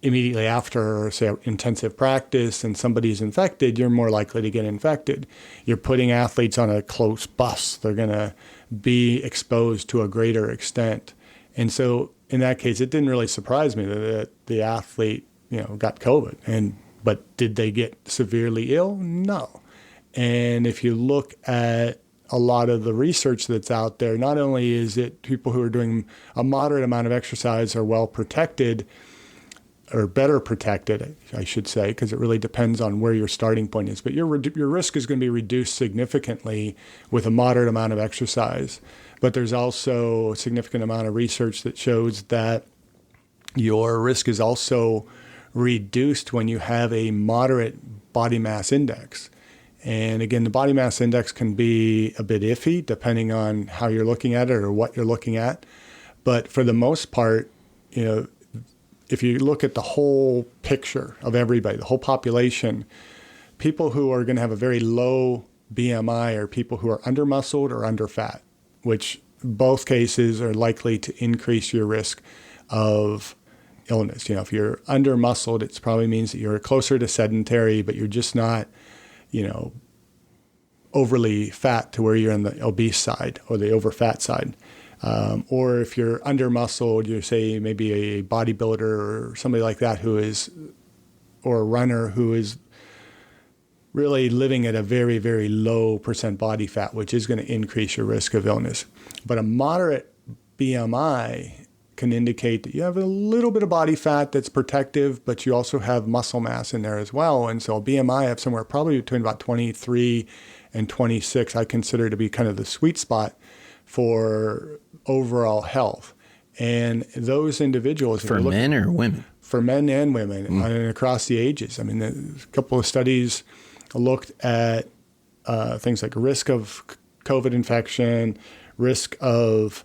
immediately after, say, intensive practice, and somebody's infected, you're more likely to get infected. You're putting athletes on a close bus. They're going to be exposed to a greater extent. And so in that case, it didn't really surprise me that the athlete, got COVID. But did they get severely ill? No. And if you look at a lot of the research that's out there, not only is it people who are doing a moderate amount of exercise are well protected, or better protected, I should say, because it really depends on where your starting point is. But your risk is going to be reduced significantly with a moderate amount of exercise. But there's also a significant amount of research that shows that your risk is also reduced when you have a moderate body mass index. And again, the body mass index can be a bit iffy depending on how you're looking at it or what you're looking at. But for the most part, if you look at the whole picture of everybody, the whole population, people who are going to have a very low BMI are people who are under-muscled or under-fat, which both cases are likely to increase your risk of illness. If you're under-muscled, it probably means that you're closer to sedentary, but you're just not, overly fat to where you're on the obese side or the over-fat side. Or if you're under-muscled, you say maybe a bodybuilder or somebody like that or a runner who is really living at a very, very low percent body fat, which is going to increase your risk of illness. But a moderate BMI can indicate that you have a little bit of body fat that's protective, but you also have muscle mass in there as well. And so a BMI of somewhere probably between about 23 and 26, I consider to be kind of the sweet spot for overall health. And those individuals... For men or women? For men and women, and across the ages. I mean, a couple of studies looked at things like risk of COVID infection, risk of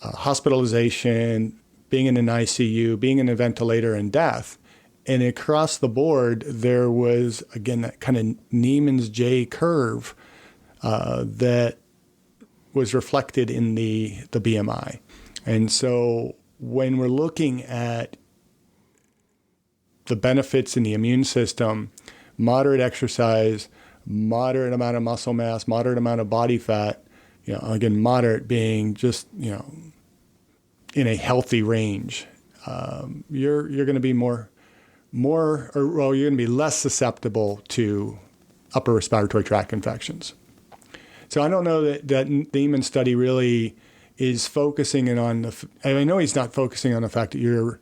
hospitalization, being in an ICU, being in a ventilator, and death. And across the board, there was, again, that kind of Neiman's J curve that was reflected in the BMI. And so when we're looking at the benefits in the immune system, moderate exercise, moderate amount of muscle mass, moderate amount of body fat, again, moderate being just, in a healthy range, you're going to be you're going to be less susceptible to upper respiratory tract infections. So I don't know that the Neiman study really is focusing in on I know he's not focusing on the fact that you're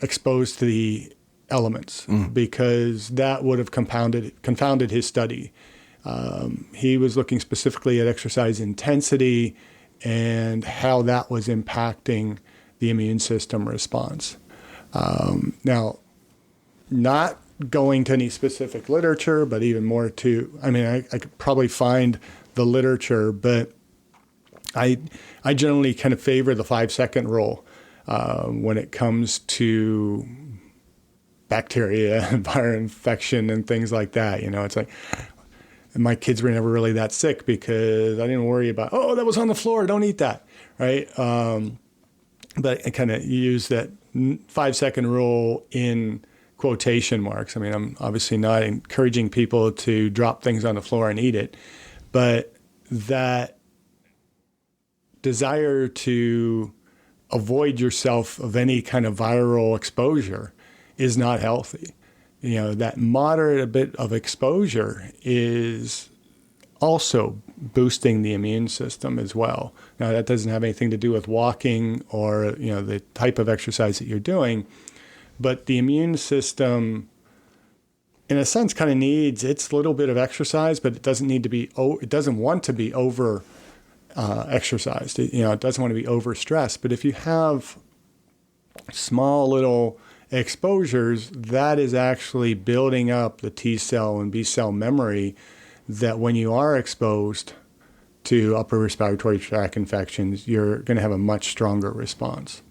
exposed to the elements, because that would have confounded his study. He was looking specifically at exercise intensity and how that was impacting the immune system response. Now, not going to any specific literature, but even more I could probably find the literature, but I generally kind of favor the 5-second rule when it comes to bacteria, viral infection, and things like that. It's like, my kids were never really that sick because I didn't worry about, that was on the floor, don't eat that, right? But I kind of use that 5-second rule in quotation marks. I mean, I'm obviously not encouraging people to drop things on the floor and eat it, but that desire to avoid yourself of any kind of viral exposure is not healthy. That moderate bit of exposure is also boosting the immune system as well. Now, that doesn't have anything to do with walking or, the type of exercise that you're doing, but the immune system, in a sense, kind of needs its little bit of exercise, but it doesn't want to be over exercised. It doesn't want to be overstressed. But if you have small little exposures, that is actually building up the T cell and B cell memory that when you are exposed to upper respiratory tract infections, you're going to have a much stronger response.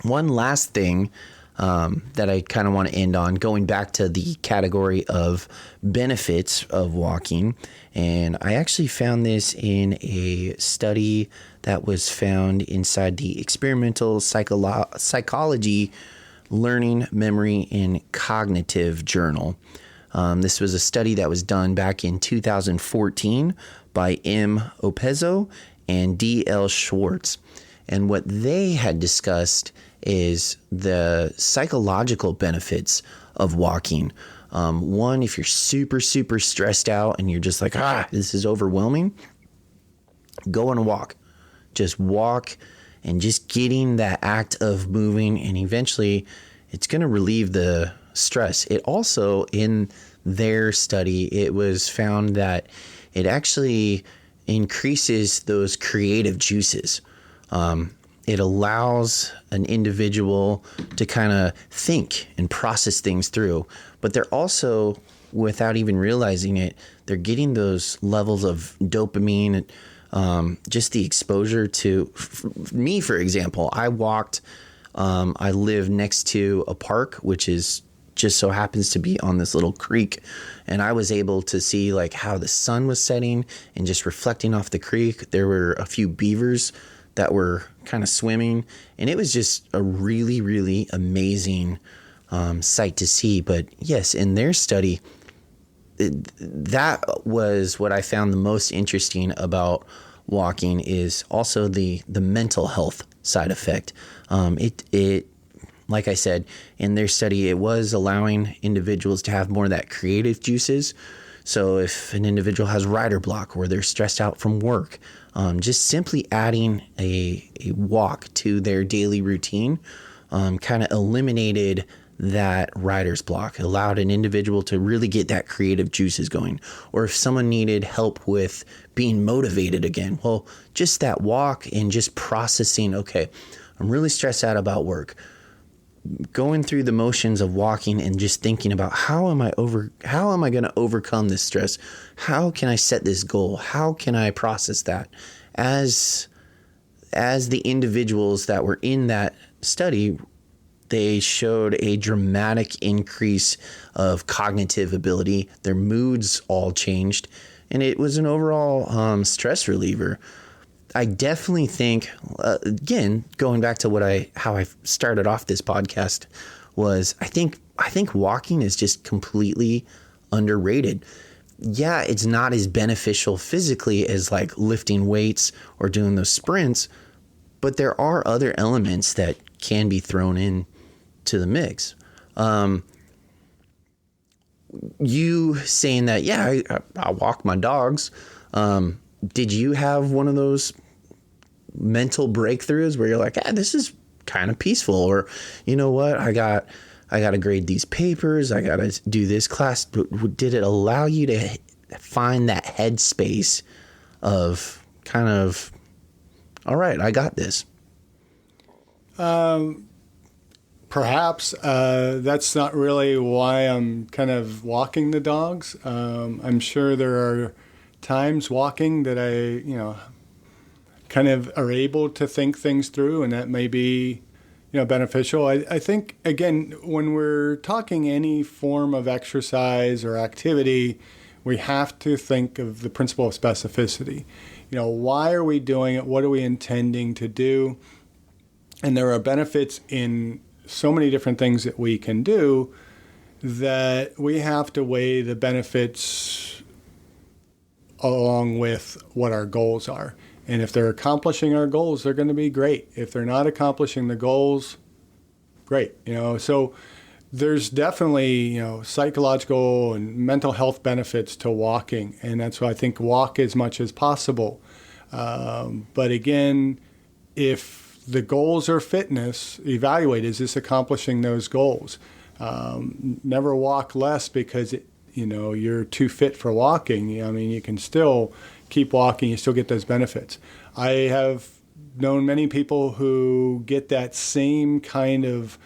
One last thing that I kind of want to end on, going back to the category of benefits of walking. And I actually found this in a study that was found inside the Experimental Psychology, Learning, Memory, and Cognitive Journal. This was a study that was done back in 2014 by M. Opezzo and D. L. Schwartz. And what they had discussed is the psychological benefits of walking. One, if you're super, super stressed out and you're just like, this is overwhelming, go on a walk. Just walk, and just getting that act of moving, and eventually it's going to relieve the stress. It also, in their study, it was found that it actually increases those creative juices. It allows an individual to kind of think and process things through, but they're also, without even realizing it, they're getting those levels of dopamine, just the exposure to me, for example. I walked, I live next to a park, which is just so happens to be on this little creek, and I was able to see like how the sun was setting and just reflecting off the creek. There were a few beavers that were kind of swimming, and it was just a really, really amazing sight to see. But yes, in their study, that was what I found the most interesting about walking, is also the mental health side effect. It like I said, in their study, it was allowing individuals to have more of that creative juices. So if an individual has writer block or they're stressed out from work, just simply adding a walk to their daily routine kind of eliminated that writer's block, allowed an individual to really get that creative juices going. Or if someone needed help with being motivated again, well, just that walk and just processing, okay, I'm really stressed out about work. Going through the motions of walking and just thinking about how am I going to overcome this stress? How can I set this goal? How can I process that? As the individuals that were in that study, they showed a dramatic increase of cognitive ability. Their moods all changed, and it was an overall stress reliever. I definitely think, again, going back to how I started off this podcast, was I think walking is just completely underrated. Yeah, it's not as beneficial physically as like lifting weights or doing those sprints, but there are other elements that can be thrown in to the mix. You saying that, yeah, I walk my dogs. Did you have one of those mental breakthroughs where you're like, this is kind of peaceful, or you know what, I got to grade these papers, I got to do this class? Did it allow you to find that headspace of kind of, all right, I got this? Perhaps that's not really why I'm kind of walking the dogs. I'm sure there are times walking that I, kind of are able to think things through, and that may be, beneficial. I think, again, when we're talking any form of exercise or activity, we have to think of the principle of specificity. Why are we doing it? What are we intending to do? And there are benefits in so many different things that we can do that we have to weigh the benefits along with what our goals are. And if they're accomplishing our goals, they're going to be great. If they're not accomplishing the goals, great. So there's definitely, psychological and mental health benefits to walking. And that's why I think walk as much as possible. But again, if the goals are fitness, evaluate, is this accomplishing those goals? Never walk less because you're too fit for walking. I mean, you can still keep walking, you still get those benefits. I have known many people who get that same kind of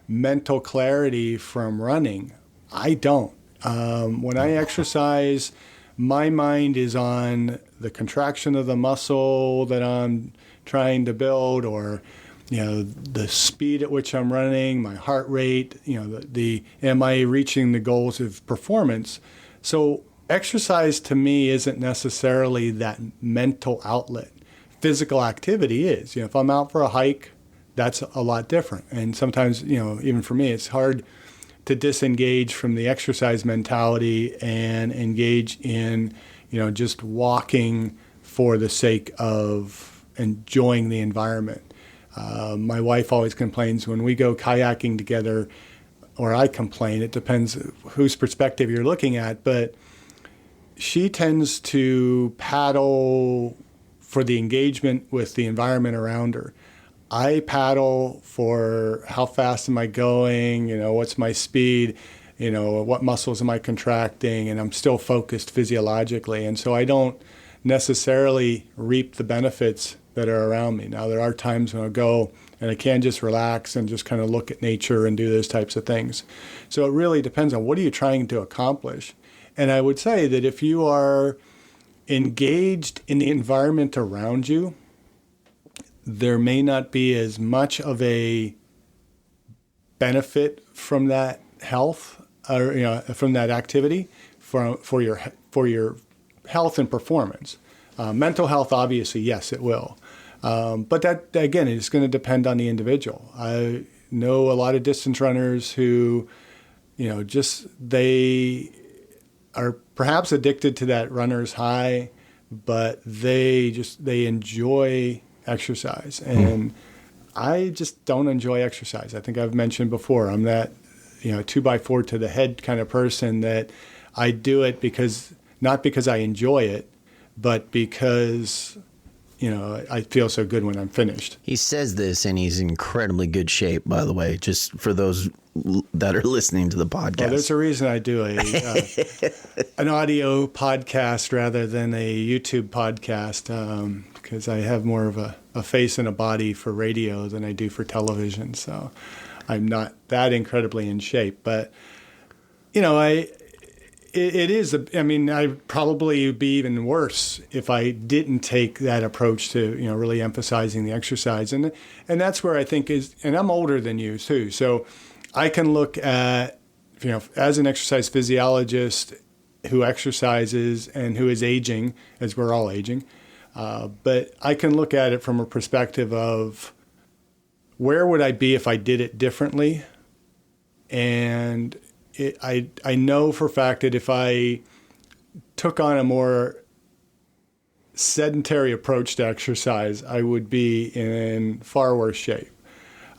mental clarity from running. I don't. When I exercise, my mind is on the contraction of the muscle that I'm trying to build, or the speed at which I'm running, my heart rate, the am I reaching the goals of performance? So exercise to me isn't necessarily that mental outlet. Physical activity is. If I'm out for a hike, that's a lot different. And sometimes, even for me, it's hard to disengage from the exercise mentality and engage in, just walking for the sake of enjoying the environment. My wife always complains when we go kayaking together, or I complain, it depends whose perspective you're looking at, but she tends to paddle for the engagement with the environment around her. I paddle for how fast am I going, what's my speed, what muscles am I contracting, and I'm still focused physiologically. And so I don't necessarily reap the benefits that are around me. Now, there are times when I go and I can just relax and just kind of look at nature and do those types of things. So it really depends on what are you trying to accomplish. And I would say that if you are engaged in the environment around you, there may not be as much of a benefit from that health, or from that activity, for your health and performance. Mental health, obviously, yes, it will. But that, again, is going to depend on the individual. I know a lot of distance runners who, they are perhaps addicted to that runner's high, but they enjoy exercise. And I just don't enjoy exercise. I think I've mentioned before, I'm that, 2x4 to the head kind of person, that I do it not because I enjoy it, but because, I feel so good when I'm finished. He says this, and he's in incredibly good shape, by the way, just for those that are listening to the podcast. Well, there's a reason I do an audio podcast rather than a YouTube podcast, because I have more of a face and a body for radio than I do for television. So I'm not that incredibly in shape. But, it is, I'd probably be even worse if I didn't take that approach to, really emphasizing the exercise. And that's where I think and I'm older than you too. So I can look at, as an exercise physiologist who exercises and who is aging, as we're all aging, but I can look at it from a perspective of where would I be if I did it differently? And I know for a fact that if I took on a more sedentary approach to exercise, I would be in far worse shape.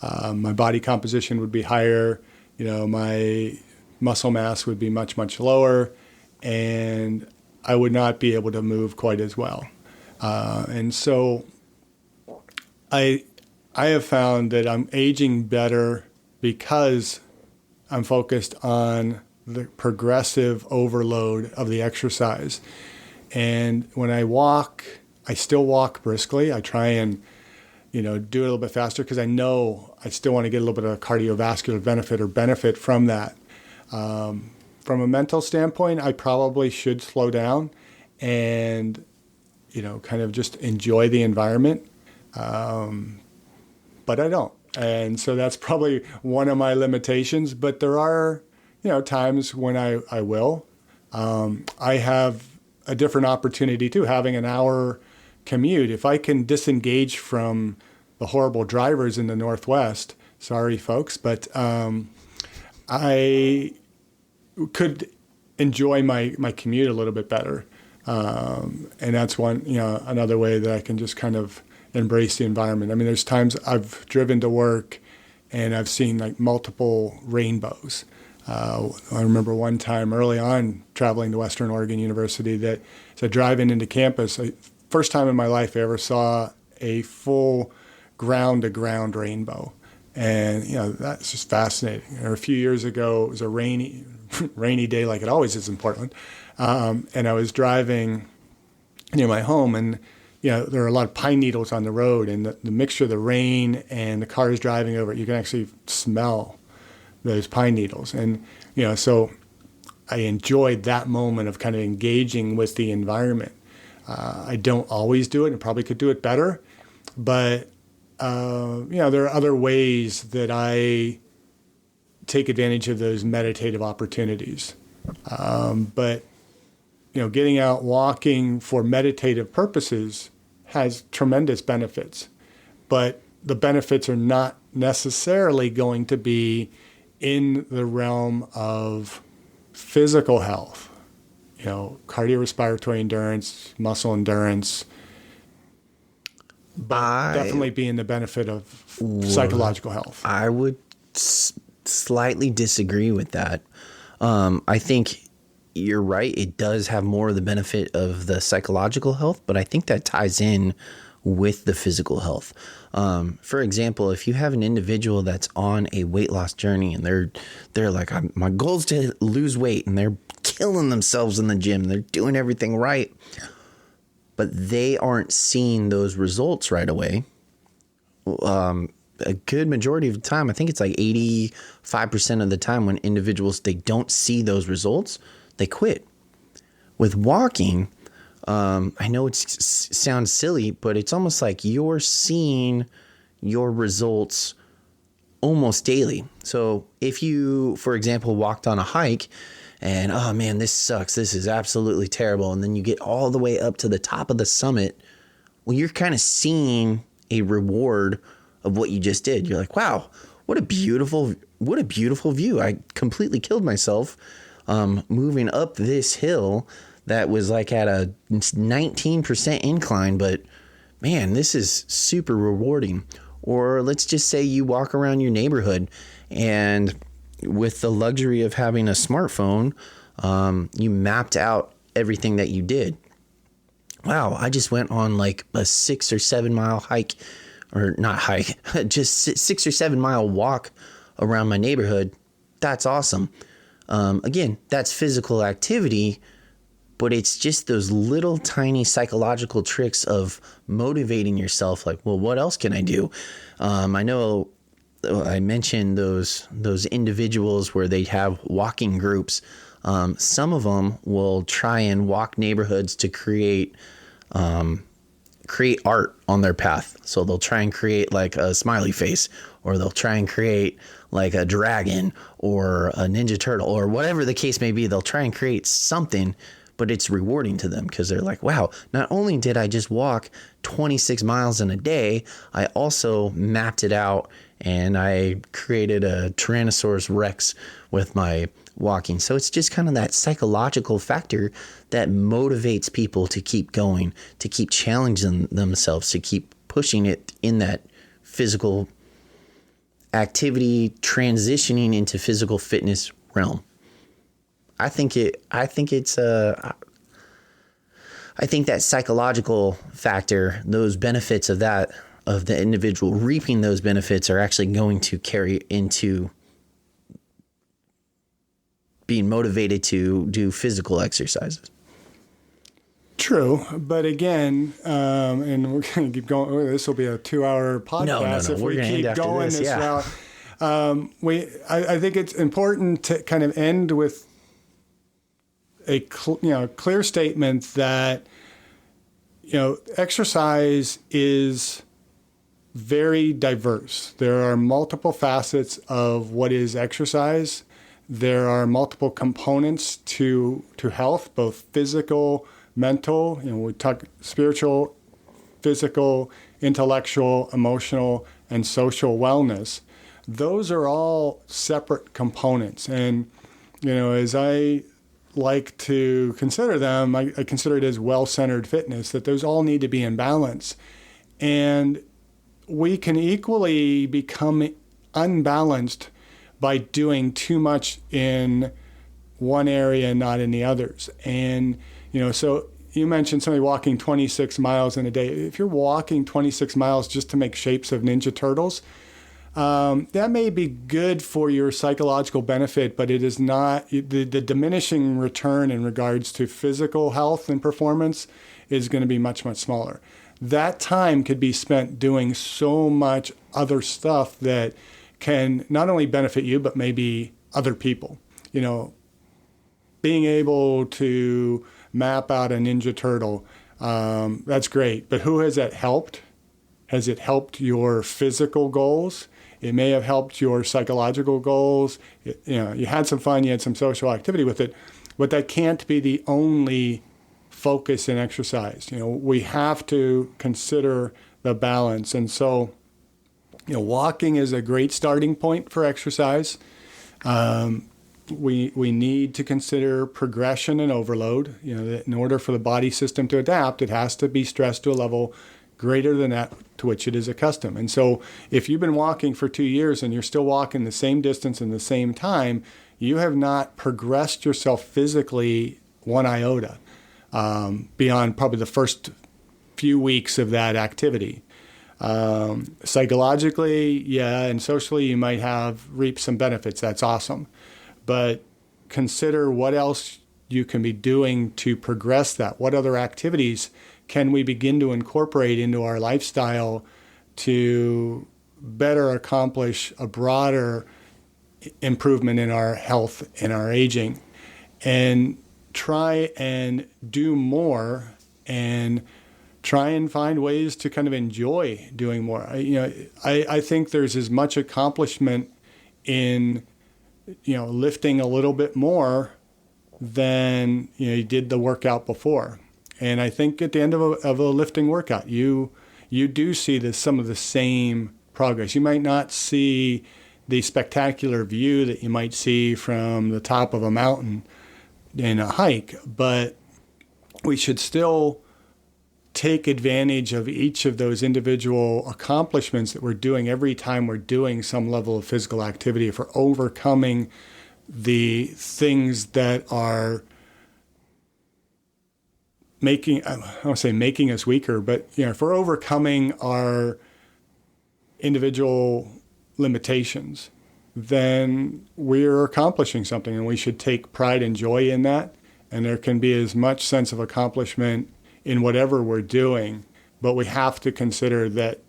My body composition would be higher, my muscle mass would be much, much lower, and I would not be able to move quite as well. And so I have found that I'm aging better because I'm focused on the progressive overload of the exercise. And when I walk, I still walk briskly. I try and, do it a little bit faster because I know I still want to get a little bit of cardiovascular benefit from that. From a mental standpoint, I probably should slow down and, kind of just enjoy the environment. But I don't. And so that's probably one of my limitations. But there are, times when I will. I have a different opportunity too, having an hour commute. If I can disengage from the horrible drivers in the Northwest, sorry folks, but I could enjoy my commute a little bit better. And that's one, another way that I can just kind of embrace the environment. I mean, there's times I've driven to work and I've seen like multiple rainbows. I remember one time early on traveling to Western Oregon University that, so driving into campus, first time in my life I ever saw a full ground-to-ground rainbow. And, that's just fascinating. Or a few years ago, it was a rainy day like it always is in Portland. And I was driving near my home, and there are a lot of pine needles on the road, and the mixture of the rain and the cars driving over it, you can actually smell those pine needles. And, so I enjoyed that moment of kind of engaging with the environment. I don't always do it, and probably could do it better, but, there are other ways that I take advantage of those meditative opportunities. But getting out walking for meditative purposes has tremendous benefits, but the benefits are not necessarily going to be in the realm of physical health, cardiorespiratory endurance, muscle endurance, but definitely be in the benefit of psychological health. I would slightly disagree with that. I think you're right. It does have more of the benefit of the psychological health, but I think that ties in with the physical health. For example, if you have an individual that's on a weight loss journey and they're like, my goal is to lose weight, and they're killing themselves in the gym, they're doing everything right, but they aren't seeing those results right away. A good majority of the time, I think it's like 85% of the time, when individuals, they don't see those results, they quit. With walking, I know it sounds silly, but it's almost like you're seeing your results almost daily. So if you, for example, walked on a hike and, oh man, this sucks, this is absolutely terrible, and then you get all the way up to the top of the summit, well, you're kind of seeing a reward of what you just did. You're like, wow, what a beautiful view. I completely killed myself moving up this hill that was like at a 19% incline, but man, this is super rewarding. Or let's just say you walk around your neighborhood, and with the luxury of having a smartphone, you mapped out everything that you did. Wow, I just went on like a 6 or 7 mile hike, or not hike, just 6 or 7 mile walk around my neighborhood. That's awesome. Again, that's physical activity, but it's just those little tiny psychological tricks of motivating yourself. Like, well, what else can I do? I know I mentioned those individuals where they have walking groups. Some of them will try and walk neighborhoods to create art on their path. So they'll try and create like a smiley face, or they'll try and create like a dragon or a Ninja Turtle, or whatever the case may be. They'll try and create something, but it's rewarding to them because they're like, wow, not only did I just walk 26 miles in a day, I also mapped it out and I created a Tyrannosaurus Rex with my walking. So it's just kind of that psychological factor that motivates people to keep going, to keep challenging themselves, to keep pushing it in that physical activity, transitioning into physical fitness realm. I think that psychological factor, those benefits of that, of the individual reaping those benefits, are actually going to carry into being motivated to do physical exercises. True, but again, and we're going to keep going. This will be a 2-hour podcast if we keep going this route. I think it's important to kind of end with a clear statement that exercise is very diverse. There are multiple facets of what is exercise. There are multiple components to health, both physical, mental, we talk spiritual, physical, intellectual, emotional, and social wellness. Those are all separate components. And, as I like to consider them, I consider it as well-centered fitness, that those all need to be in balance. And we can equally become unbalanced by doing too much in one area and not in the others. And, so you mentioned somebody walking 26 miles in a day. If you're walking 26 miles just to make shapes of Ninja Turtles, that may be good for your psychological benefit, but it is not, the diminishing return in regards to physical health and performance is going to be much, much smaller. That time could be spent doing so much other stuff that can not only benefit you, but maybe other people. Being able to map out a Ninja Turtle, that's great. But who has that helped? Has it helped your physical goals? It may have helped your psychological goals. You had some fun, you had some social activity with it, but that can't be the only focus in exercise. We have to consider the balance. And so, walking is a great starting point for exercise. We need to consider progression and overload. That in order for the body system to adapt, it has to be stressed to a level greater than that to which it is accustomed. And so if you've been walking for 2 years and you're still walking the same distance in the same time, you have not progressed yourself physically one iota beyond probably the first few weeks of that activity. Psychologically, yeah, and socially, you might have reaped some benefits. That's awesome. But consider what else you can be doing to progress that. What other activities can we begin to incorporate into our lifestyle to better accomplish a broader improvement in our health and our aging? And try and do more and try and find ways to kind of enjoy doing more. I think there's as much accomplishment in lifting a little bit more than you did the workout before. And I think at the end of a lifting workout, you do see some of the same progress. You might not see the spectacular view that you might see from the top of a mountain in a hike, but we should still take advantage of each of those individual accomplishments that we're doing every time we're doing some level of physical activity, for overcoming the things that are making us weaker, but if we're overcoming our individual limitations, then we're accomplishing something, and we should take pride and joy in that. And there can be as much sense of accomplishment in whatever we're doing, but we have to consider that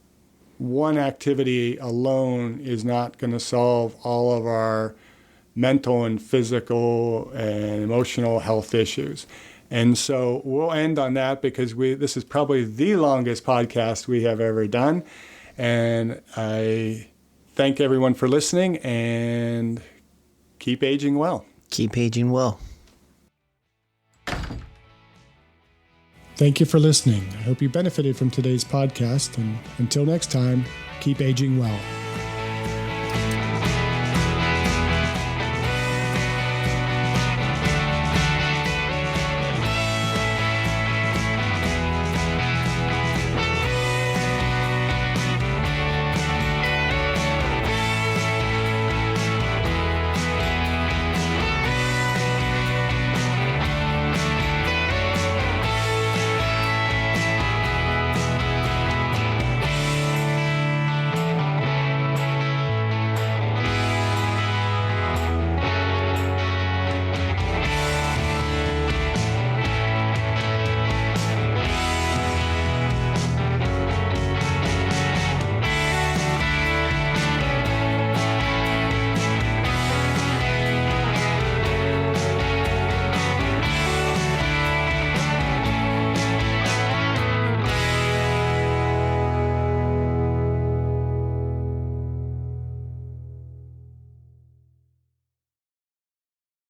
one activity alone is not going to solve all of our mental and physical and emotional health issues. And so we'll end on that, because this is probably the longest podcast we have ever done. And I thank everyone for listening, and keep aging well. Keep aging well. Thank you for listening. I hope you benefited from today's podcast. And until next time, keep aging well.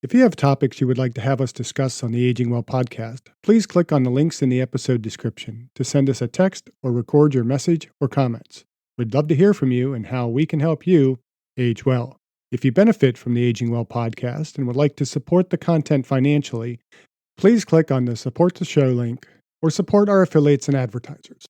If you have topics you would like to have us discuss on the Aging Well podcast, please click on the links in the episode description to send us a text or record your message or comments. We'd love to hear from you and how we can help you age well. If you benefit from the Aging Well podcast and would like to support the content financially, please click on the Support the Show link or support our affiliates and advertisers.